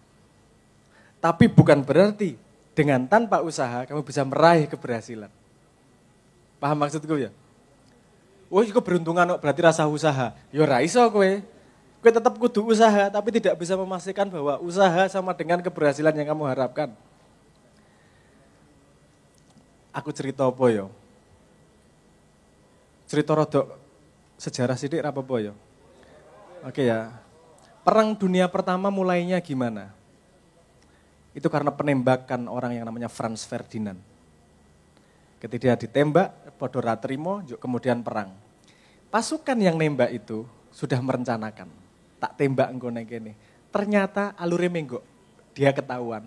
Tapi bukan berarti dengan tanpa usaha kamu bisa meraih keberhasilan. Paham maksudku ya? Oh, keberuntungan berarti rasa usaha. Ya ora iso kowe. Kowe tetap kudu usaha, tapi tidak bisa memastikan bahwa usaha sama dengan keberhasilan yang kamu harapkan. Aku cerita apa ya? Cerita rodok sejarah sidik apa ya? Oke ya. Perang dunia pertama mulainya gimana? Itu karena penembakan orang yang namanya Franz Ferdinand. Ketika dia ditembak, padha ra trimo, kemudian perang. Pasukan yang nembak itu sudah merencanakan. Tak tembak engko ning kene. Ternyata alure menggok. Dia ketahuan.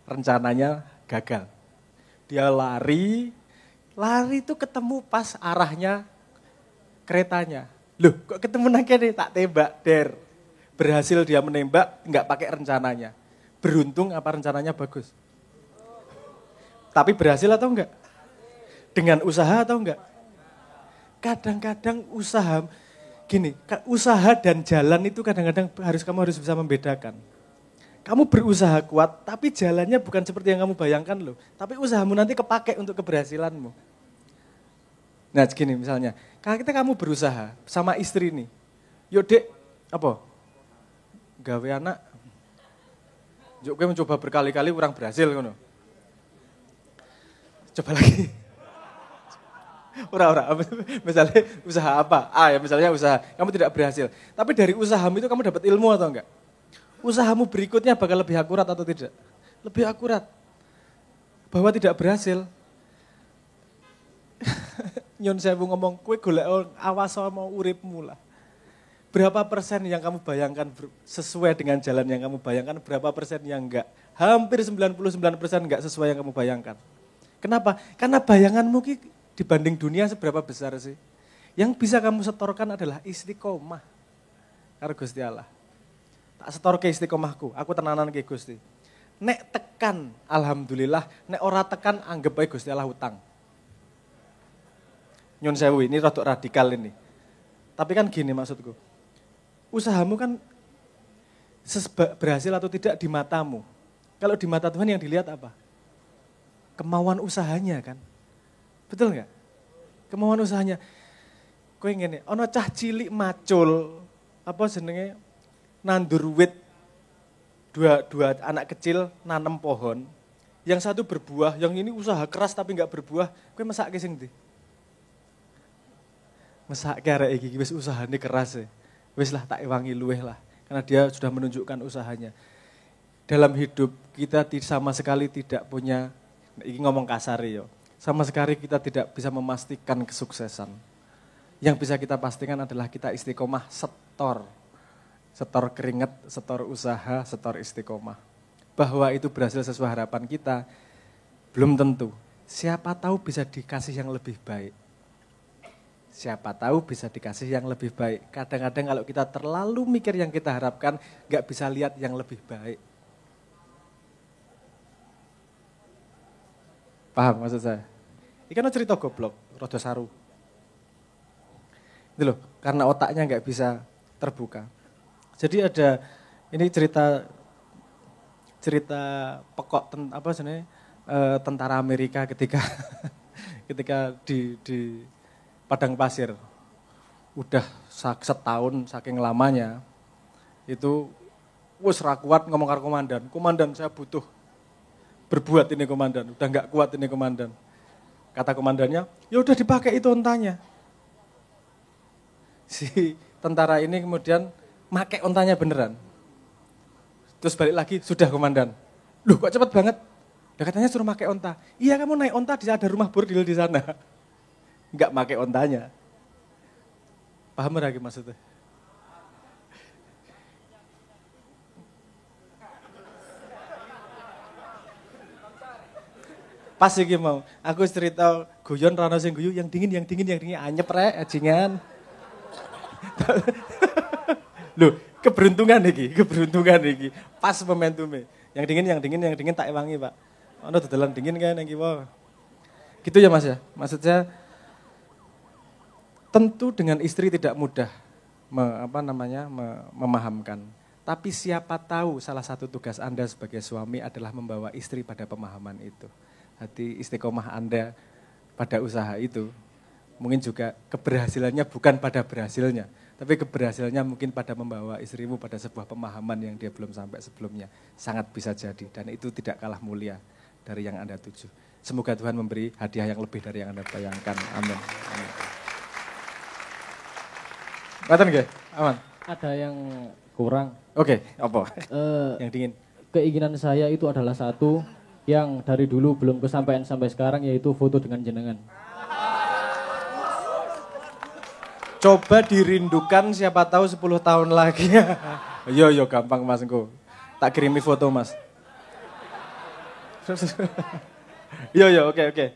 Rencananya gagal. Dia lari itu ketemu pas arahnya keretanya. Loh, kok ketemu nang kene tak tembak, der. Berhasil dia menembak, enggak pakai rencananya. Beruntung apa rencananya bagus? Tapi berhasil atau enggak? Dengan usaha atau enggak? Kadang-kadang usaha, usaha dan jalan itu kadang-kadang kamu harus bisa membedakan. Kamu berusaha kuat, tapi jalannya bukan seperti yang kamu bayangkan loh. Tapi usahamu nanti kepake untuk keberhasilanmu. Nah gini misalnya, kalau kamu berusaha sama istri nih, yuk dek, gawe anak, yuk gue mencoba berkali-kali kurang berhasil. Coba lagi. Ora. Misalnya usaha apa? Misalnya usaha, kamu tidak berhasil. Tapi dari usahamu itu kamu dapat ilmu atau enggak? Usahamu berikutnya bakal lebih akurat atau tidak? Lebih akurat. Bahwa tidak berhasil. Nyon sewu ngomong, kowe golek awas sama uripmu lah. Berapa persen yang kamu bayangkan sesuai dengan jalan yang kamu bayangkan, berapa persen yang enggak? Hampir 99% enggak sesuai yang kamu bayangkan. Kenapa? Karena bayanganmu dibanding dunia seberapa besar sih? Yang bisa kamu setorkan adalah istiqomah karo Gusti Allah. Tak setor ke istiqomahku, aku tenanan ke Gusti. Nek tekan, alhamdulillah. Nek ora tekan, anggap baik Gusti Allah utang. Nyun sewu, ini rodok radikal ini. Tapi kan gini maksudku. Usahamu kan berhasil atau tidak di matamu. Kalau di mata Tuhan yang dilihat apa? Kemauan usahanya kan. Betul nggak? Kemauan usahanya. Kowe ngene, ana cah cilik macul, apa jenenge? Nandur wit. Dua anak kecil nanam pohon, yang satu berbuah, yang ini usaha keras tapi nggak berbuah, kowe mesake sing ndi? Mesake arek iki wis usahane keras e. Wis lah tak ewangi luweh lah, karena dia sudah menunjukkan usahanya. Dalam hidup kita sama sekali tidak punya, ini ngomong kasar ya, sama sekali kita tidak bisa memastikan kesuksesan. Yang bisa kita pastikan adalah kita istiqomah setor keringat, setor usaha, setor istiqomah. Bahwa itu berhasil sesuai harapan kita, belum tentu. Siapa tahu bisa dikasih yang lebih baik. Siapa tahu bisa dikasih yang lebih baik. Kadang-kadang kalau kita terlalu mikir yang kita harapkan, gak bisa lihat yang lebih baik. Paham maksud saya? Ini kan cerita goblok, rodo saru. Itu loh, karena otaknya gak bisa terbuka. Jadi ada ini cerita pokok tentara Amerika ketika di padang pasir udah setahun saking lamanya itu wes ra kuat ngomong karo komandan saya butuh berbuat ini komandan, udah nggak kuat ini komandan. Kata komandannya, ya udah dipakai itu ontanya. Si tentara ini kemudian make ontanya beneran. Terus balik lagi, sudah komandan. Loh kok cepet banget? Dia katanya suruh make onta. Iya kamu naik onta, ada rumah bordil di sana. Enggak make ontanya. Paham lagi maksudnya? Pas iki mau, aku cerita guyon rano sing guyu yang dingin anyep rek ajingan. Loh, keberuntungan iki. Pas momentumnya. Yang dingin tak ewangi, Pak. Ono dodolan dingin kan yang kiwa. Gitu ya Mas ya. Maksudnya tentu dengan istri tidak mudah memahamkan. Tapi siapa tahu salah satu tugas Anda sebagai suami adalah membawa istri pada pemahaman itu. Hati istiqomah Anda pada usaha itu. Mungkin juga keberhasilannya bukan pada berhasilnya, tapi keberhasilannya mungkin pada membawa istrimu pada sebuah pemahaman yang dia belum sampai sebelumnya. Sangat bisa jadi, dan itu tidak kalah mulia dari yang Anda tuju. Semoga Tuhan memberi hadiah yang lebih dari yang Anda bayangkan. Amin. Amin. Ngatan nggih? Aman? Ada yang kurang. Oke, apa? Yang dingin. Keinginan saya itu adalah satu yang dari dulu belum kesampaian sampai sekarang, yaitu foto dengan jenengan. Coba dirindukan, siapa tahu 10 tahun lagi. Yo gampang Mas engko. Tak kirimi foto Mas. Yo oke.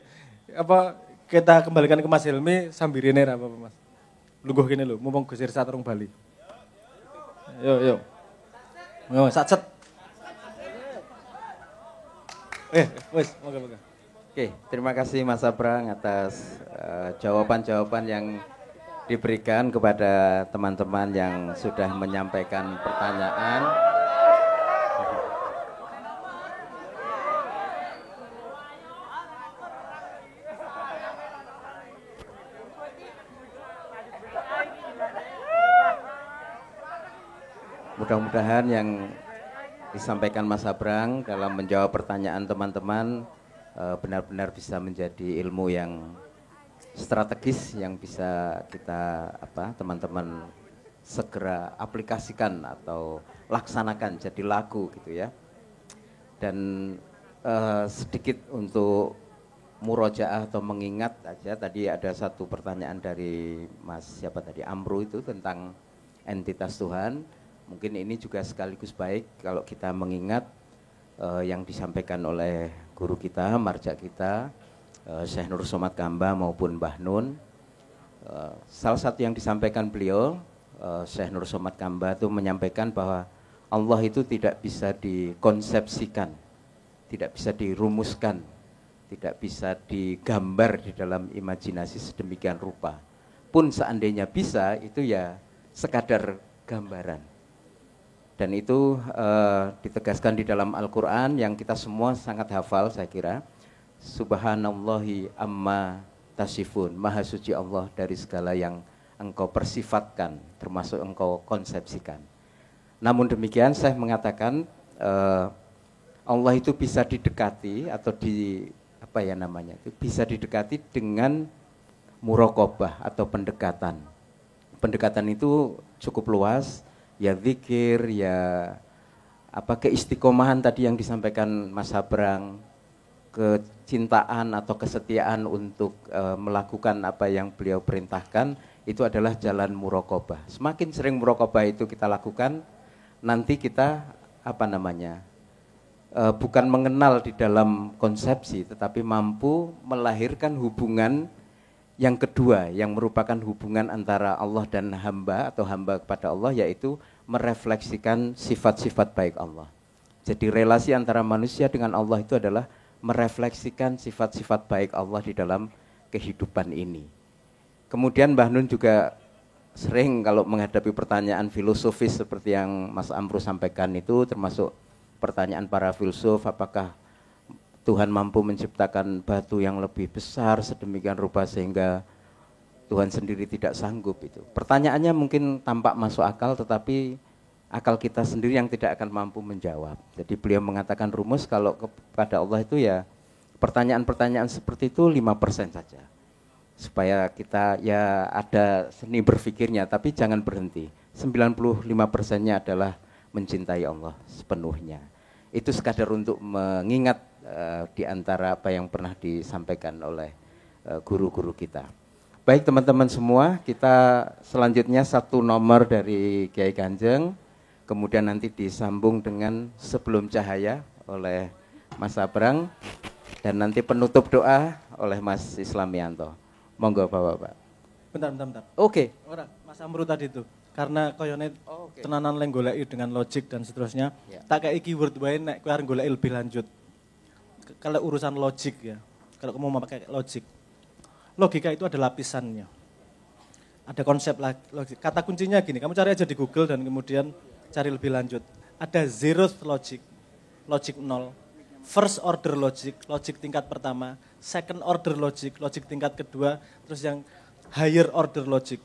Apa kita kembalikan ke Mas Hilmi sambirine apa Mas? Lungguh kene lho, mumpung Gus Irsat urung bali. Yo. Satset. Wes, moga-moga. Oke, terima kasih Mas Abrang atas jawaban-jawaban yang diberikan kepada teman-teman yang sudah menyampaikan pertanyaan. Mudah-mudahan yang disampaikan Mas Abrang dalam menjawab pertanyaan teman-teman benar-benar bisa menjadi ilmu yang strategis yang bisa kita teman-teman segera aplikasikan atau laksanakan jadi laku gitu ya. Dan sedikit untuk murojaah atau mengingat aja, tadi ada satu pertanyaan dari Mas Amru itu tentang entitas Tuhan. Mungkin ini juga sekaligus baik kalau kita mengingat yang disampaikan oleh guru kita, marja kita, Syekh Nur Somad Kamba maupun Mbah Nun. Salah satu yang disampaikan beliau, Syekh Nur Somad Kamba itu menyampaikan bahwa Allah itu tidak bisa dikonsepsikan tidak bisa dirumuskan, tidak bisa digambar di dalam imajinasi sedemikian rupa. Pun seandainya bisa, itu ya sekadar gambaran. Dan itu ditegaskan di dalam Al-Quran yang kita semua sangat hafal saya kira. Subhanallahi amma tasifun, maha suci Allah dari segala yang engkau persifatkan, termasuk engkau konsepsikan. Namun demikian saya mengatakan Allah itu bisa didekati atau bisa didekati dengan muraqabah atau pendekatan. Pendekatan itu cukup luas, ya zikir, ya keistiqomahan tadi yang disampaikan Mas Habrang, kecintaan atau kesetiaan untuk melakukan apa yang beliau perintahkan, itu adalah jalan muraqabah. Semakin sering muraqabah itu kita lakukan, nanti kita bukan mengenal di dalam konsepsi, tetapi mampu melahirkan hubungan yang kedua, yang merupakan hubungan antara Allah dan hamba atau hamba kepada Allah, yaitu merefleksikan sifat-sifat baik Allah. Jadi relasi antara manusia dengan Allah itu adalah merefleksikan sifat-sifat baik Allah di dalam kehidupan ini. Kemudian Mbah Nun juga sering kalau menghadapi pertanyaan filosofis seperti yang Mas Amru sampaikan itu, termasuk pertanyaan para filsuf, apakah Tuhan mampu menciptakan batu yang lebih besar sedemikian rupa sehingga Tuhan sendiri tidak sanggup itu. Pertanyaannya mungkin tampak masuk akal, tetapi akal kita sendiri yang tidak akan mampu menjawab. Jadi beliau mengatakan rumus kalau kepada Allah itu ya pertanyaan-pertanyaan seperti itu 5% saja. Supaya kita ya ada seni berpikirnya, tapi jangan berhenti. 95%-nya adalah mencintai Allah sepenuhnya. Itu sekadar untuk mengingat di antara apa yang pernah disampaikan oleh guru-guru kita. Baik teman-teman semua, kita selanjutnya satu nomor dari Kiai Kanjeng, kemudian nanti disambung dengan Sebelum Cahaya oleh Mas Habrang, dan nanti penutup doa oleh Mas Islamianto. Monggo Bapak-bapak. Bentar. Oke. Ora, Mas Amru tadi itu. Karena koyone tenanan leng goleki dengan logik dan seterusnya. Tak kayak keyword wae nek kowe arep goleki lebih lanjut. Kalau urusan logik ya, kalau kamu mau pakai logik, logika itu ada lapisannya. Ada konsep logik. Kata kuncinya gini, kamu cari aja di Google dan kemudian cari lebih lanjut. Ada zeroth logic, logic 0. First order logic, logic tingkat pertama. Second order logic, logic tingkat kedua. Terus yang higher order logic.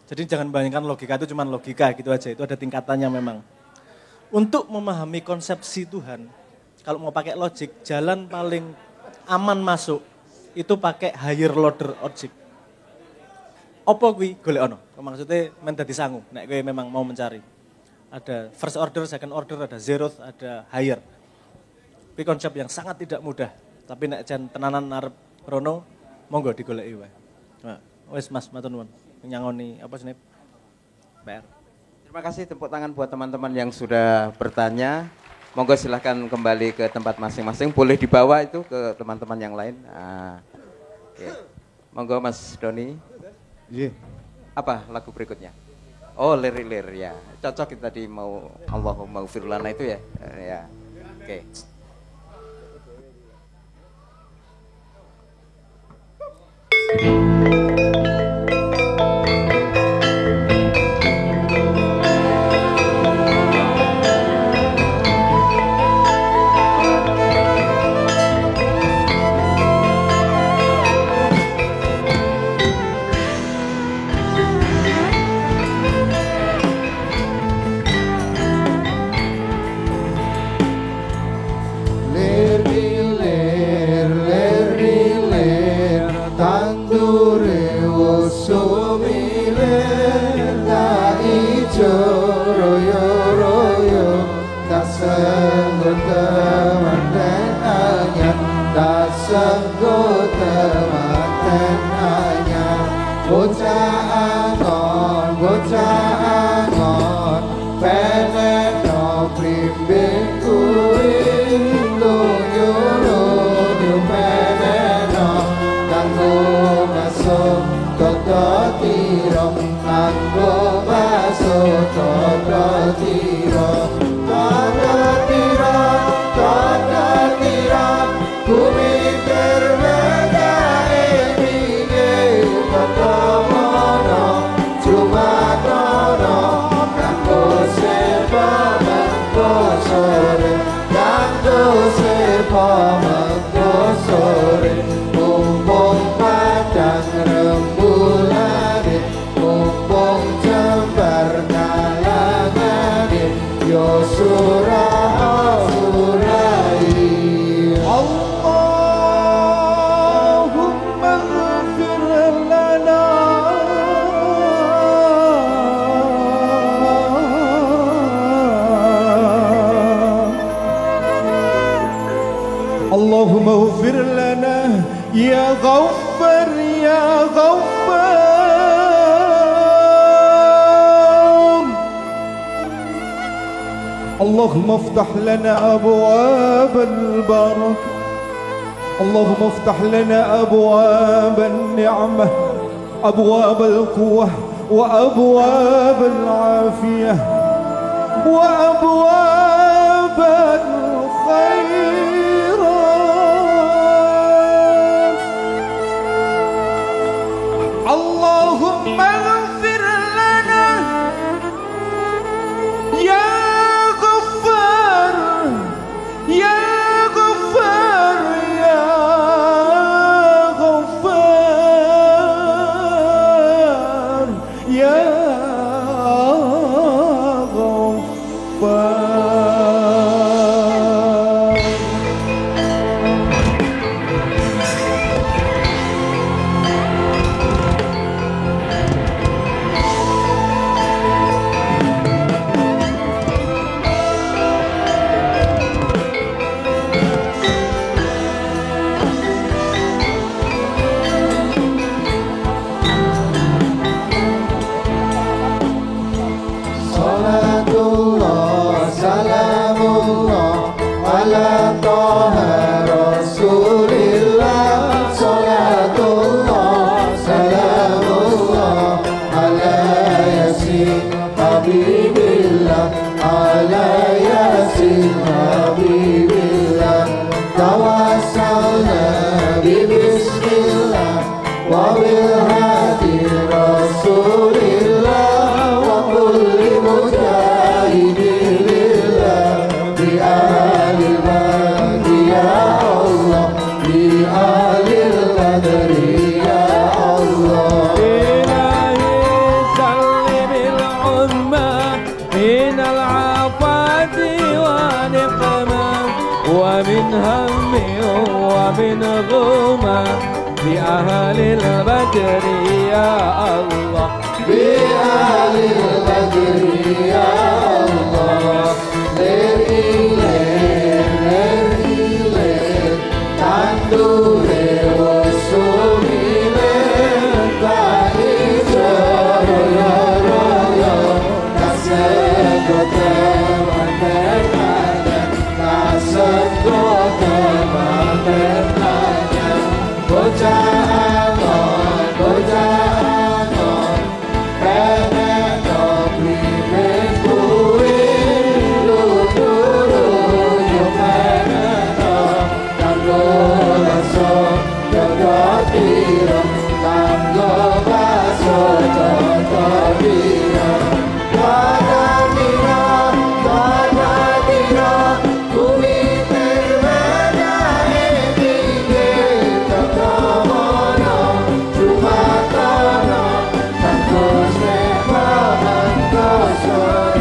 Jadi jangan bayangkan logika itu cuma logika gitu aja, itu ada tingkatannya memang. Untuk memahami konsepsi Tuhan, kalau mau pakai logik, jalan paling aman masuk itu pakai higher order logic. Apa kuwi golek ono? Maksudnya men dadi sangu, nek kowe memang mau mencari. Ada first order, second order, ada zeroth, ada higher. Ini konsep yang sangat tidak mudah, tapi nek jan tenanan arep rono, monggo digoleki wae. Nah, wis Mas, matur nuwun. Nyangoni apa sih PR. Terima kasih, tepuk tangan buat teman-teman yang sudah bertanya. Monggo silahkan kembali ke tempat masing-masing. Boleh dibawa itu ke teman-teman yang lain. Okay. Monggo Mas Doni. Apa lagu berikutnya? Oh, Lir ya. Cocok kita tadi mau Allahumma ghfir lana itu ya. Ya. Oke. Tiro, teko mengko sore mumpung padang rembulane mumpung jembar kalangane yo surah surai Allahumma ighfir lana اللهم اغفر لنا يا غفر يا غفار اللهم افتح لنا أبواب البركة اللهم افتح لنا أبواب النعمة أبواب القوة وأبواب العافية وأبواب الخير اللهم اغفر لنا يا غفار يا غفار يا غفار يا غفار Salatullah salamullah ala toha rasulillah Salatullah salamullah ala yasin habibillah ala yasin habibillah tawassalna bismillah wa bil hadi rasulillah wa kulli mujahidin lillah bi alil badri ya Allah bi alil badri ya Allah ilahi salli bil umma min al afati wa niqma wa min hammi wa min ghuma bi ahlil badri ya Allah bi ahlil badri ya Allah ler tandure wasumile bahi royo royo kasegote manderanya kasegote manderanya bocah angon pengen kopi kuwi luturu yo pengen kanggo baso jaga tiro kanggo baso jaga tiro Kadang-kadang kuwi terwena pinggir katamono cuma kono tanpa sepaman kosor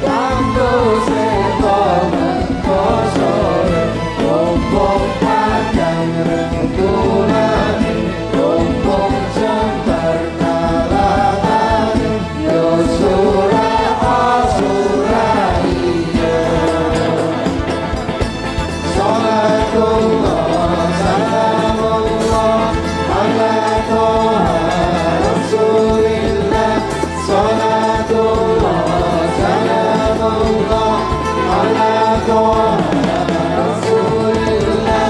tanpa sepaman kosor rombong padang rengkulane rombong jembar kalangane yo surah suraiya Salatullah salamullah ala toha rasulillah Salatullah salamullah ala toha rasulillah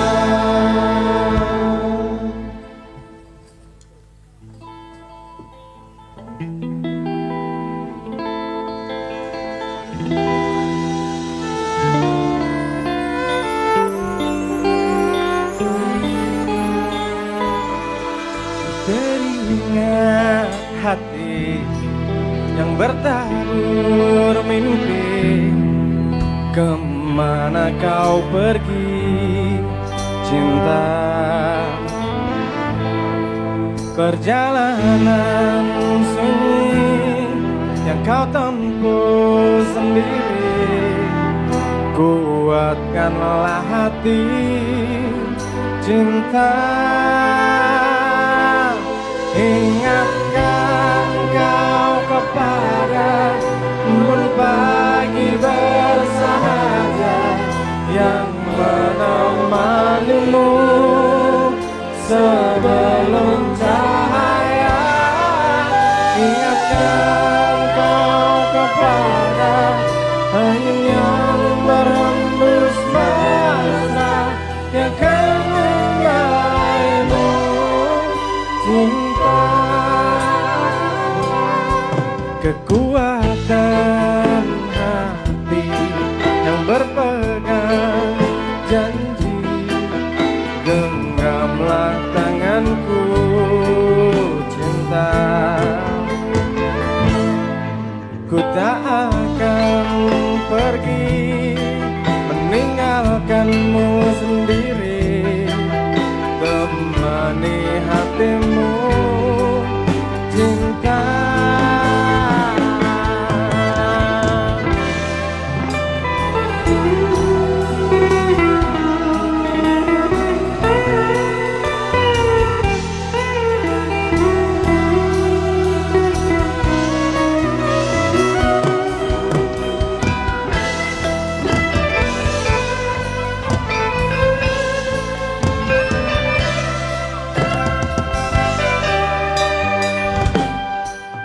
Teringat hati yang bertabur mimpi, kemana kau pergi? cinta. Perjalanan sunyi yang kau tempuh sendiri, kuatkanlah hati cinta. Ingatkan kau kepada embun pagi bersahaja yang menemanimu sebelum cahaya. Ingatkan kau kepada angin yang berhembus mesra yang akan membawaimu cinta. Kekuatan hati yang berpegang janji, genggamlah tanganku cinta. Ku tak akan pergi meninggalkanmu sendiri, temani hatimu cinta.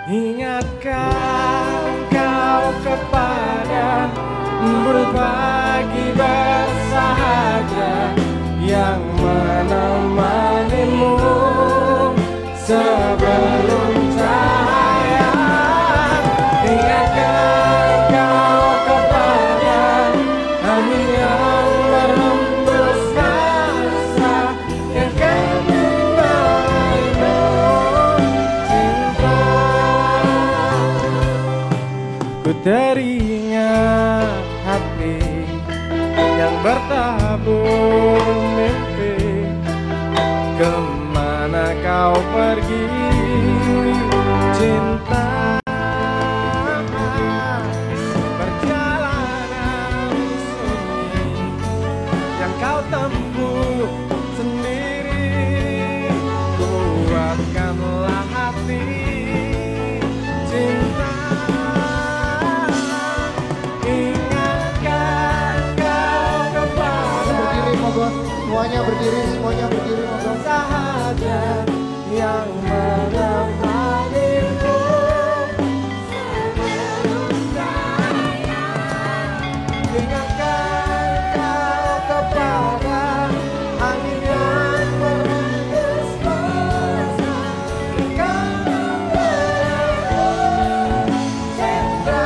Ingatkan kau kepada embun pagi bersahaja yang menemanimu sebelum cahaya. Ingatkan kau kepada angin yang berhembus mesra yang akan membawaimu cinta. Ku teringat hati yang bertabur mimpi, kemana kau pergi cinta. Perjalanan sunyi yang kau tempuh sendiri, kuatkanlah hati cinta. Semuanya berdiri, semuanya berdiri, monggo. Sahaja yang menemanimu sebelum cahaya. Ingatkan kau kepada angin yang berhembus mesra yang membawaimu cinta.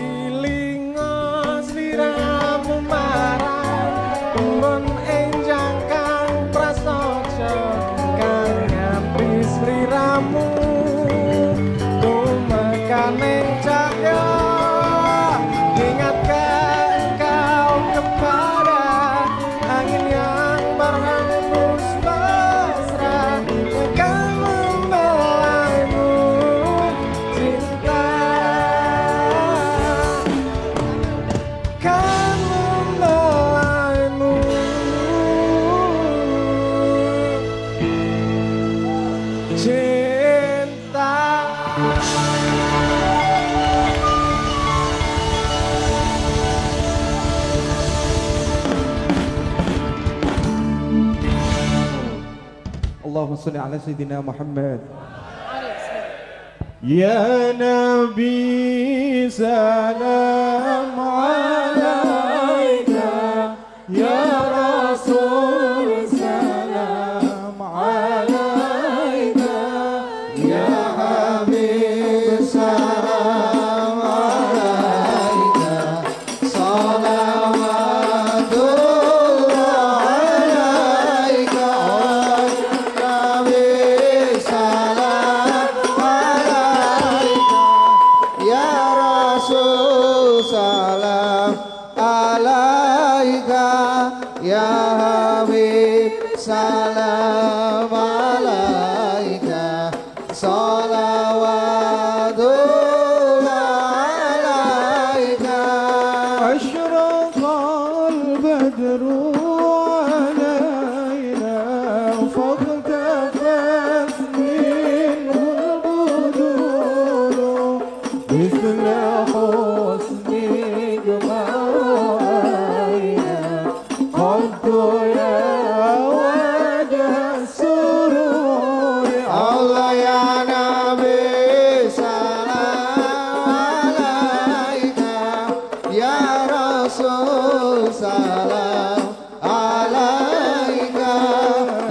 Ilingos liramu embun enjang kang prasaja kang ngampi sliramu tumekaning cahya. Ingatkan kau kepada angin yang berhembus mesra yang membawaimu cinta. Kan membawaimu cinta. Allahumma sholli ala sayyidina Muhammad. Ya Nabi salam alaika, ya Rasul salam alaika, Ya Habib salam alaika, salawatullah alaika, Nabi salam alaika, Ya Rasul salam alaika. Ya Habib salam alaika salawatullah alaika asyraqal badru alaina faqtafat minhu al-budulu mithla husnik ma ra'ayna qad ya wajh surur Allah ya Nabi salam alaika ya Rasul salam alaika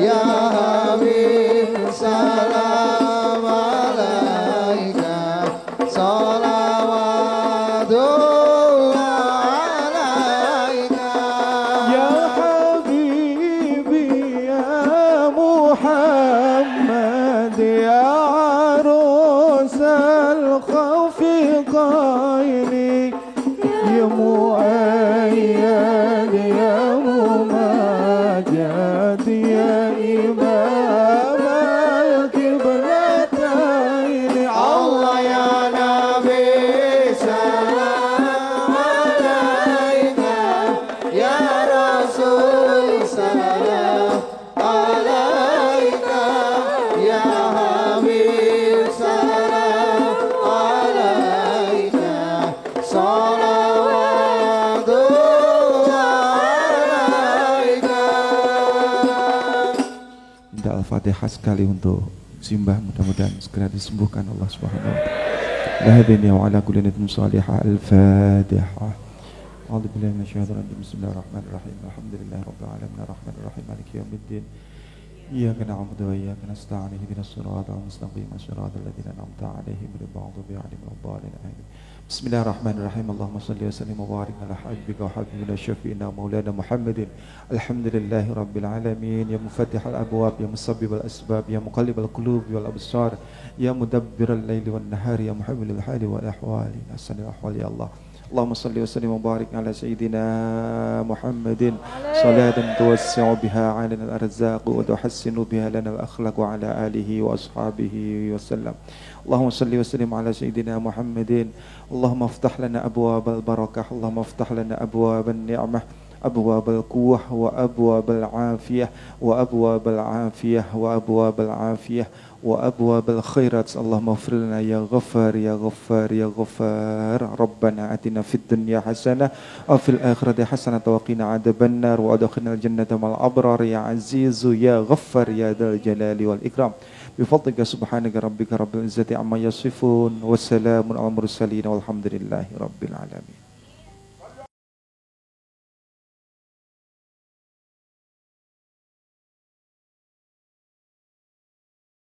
ya Habib salam alaika salawatullah alaika ya habibi ya Muhammad ya arusal khafiqaini ya muayyad ya mumajjad ya imam al-qiblataini Allah ya Nabi salam alaika ya Rasul salam alaika ya Habib salam alaika salawatullah alaika. Minta Al-Fatihah sekali untuk Simbah, mudah-mudahan segera disembuhkan Allah Subhanahu wa taala. La hadini wa ala kulli niyatin salihah. Al-Fatihah. A'udzu billahi minasyaitonir rajim. Bismillahirrahmanirrahim. Alhamdulillahi rabbil alamin arrahmanir rahim maliki yaumiddin. Iyyaka na'budu wa iyyaka nasta'in ihdinas siratal mustaqim siratal ladzina an'amta 'alaihim ghairil maghdubi 'alaihim waladdallin. Amin. Bismillahirrahmanirrahim. Allahumma salli wa sallim wa barik ala habibika wa habibina syafi'ina maulana Muhammadin. Alhamdulillahi rabbil alamin. Ya mufattihal abwab, ya musabbibal asbab, ya muqallibal qulub wal absar, ya mudabbiral laili wan nahari, ya muhammilal hali wal ahwali. Ahsanil ahwali ya Allah. Allahumma salli wa sallim wa barik ala sayyidina Muhammadin salatan tuwassi'u biha 'alana al-arzaq wa tuhassinu biha lana al-akhlaq wa ala alihi wa ashabihi wa sallam. Allahumma salli wa sallim ala sayyidina Muhammadin. Allahumma aftah lana abwabal barakah, Allahumma aftah lana abwaban ni'mah, abwabal quwwah wa abwabal afiyah wa abwabal afiyah wa abwabal afiyah wa abwabal khairat. Allahumma ighfir lana ya ghaffar ya ghaffar ya ghaffar. Rabbana atina fid dunya hasanah wa fil akhirati hasanah wa qina adzabannar wa adkhilnal jannata mal abrar ya azizu ya ghaffar ya dzal jalali wal ikram. Bi fadlika subhanaka rabbika rabbil izzati amma yasifun wa salamun alal mursalin walhamdulillahi rabbil alamin.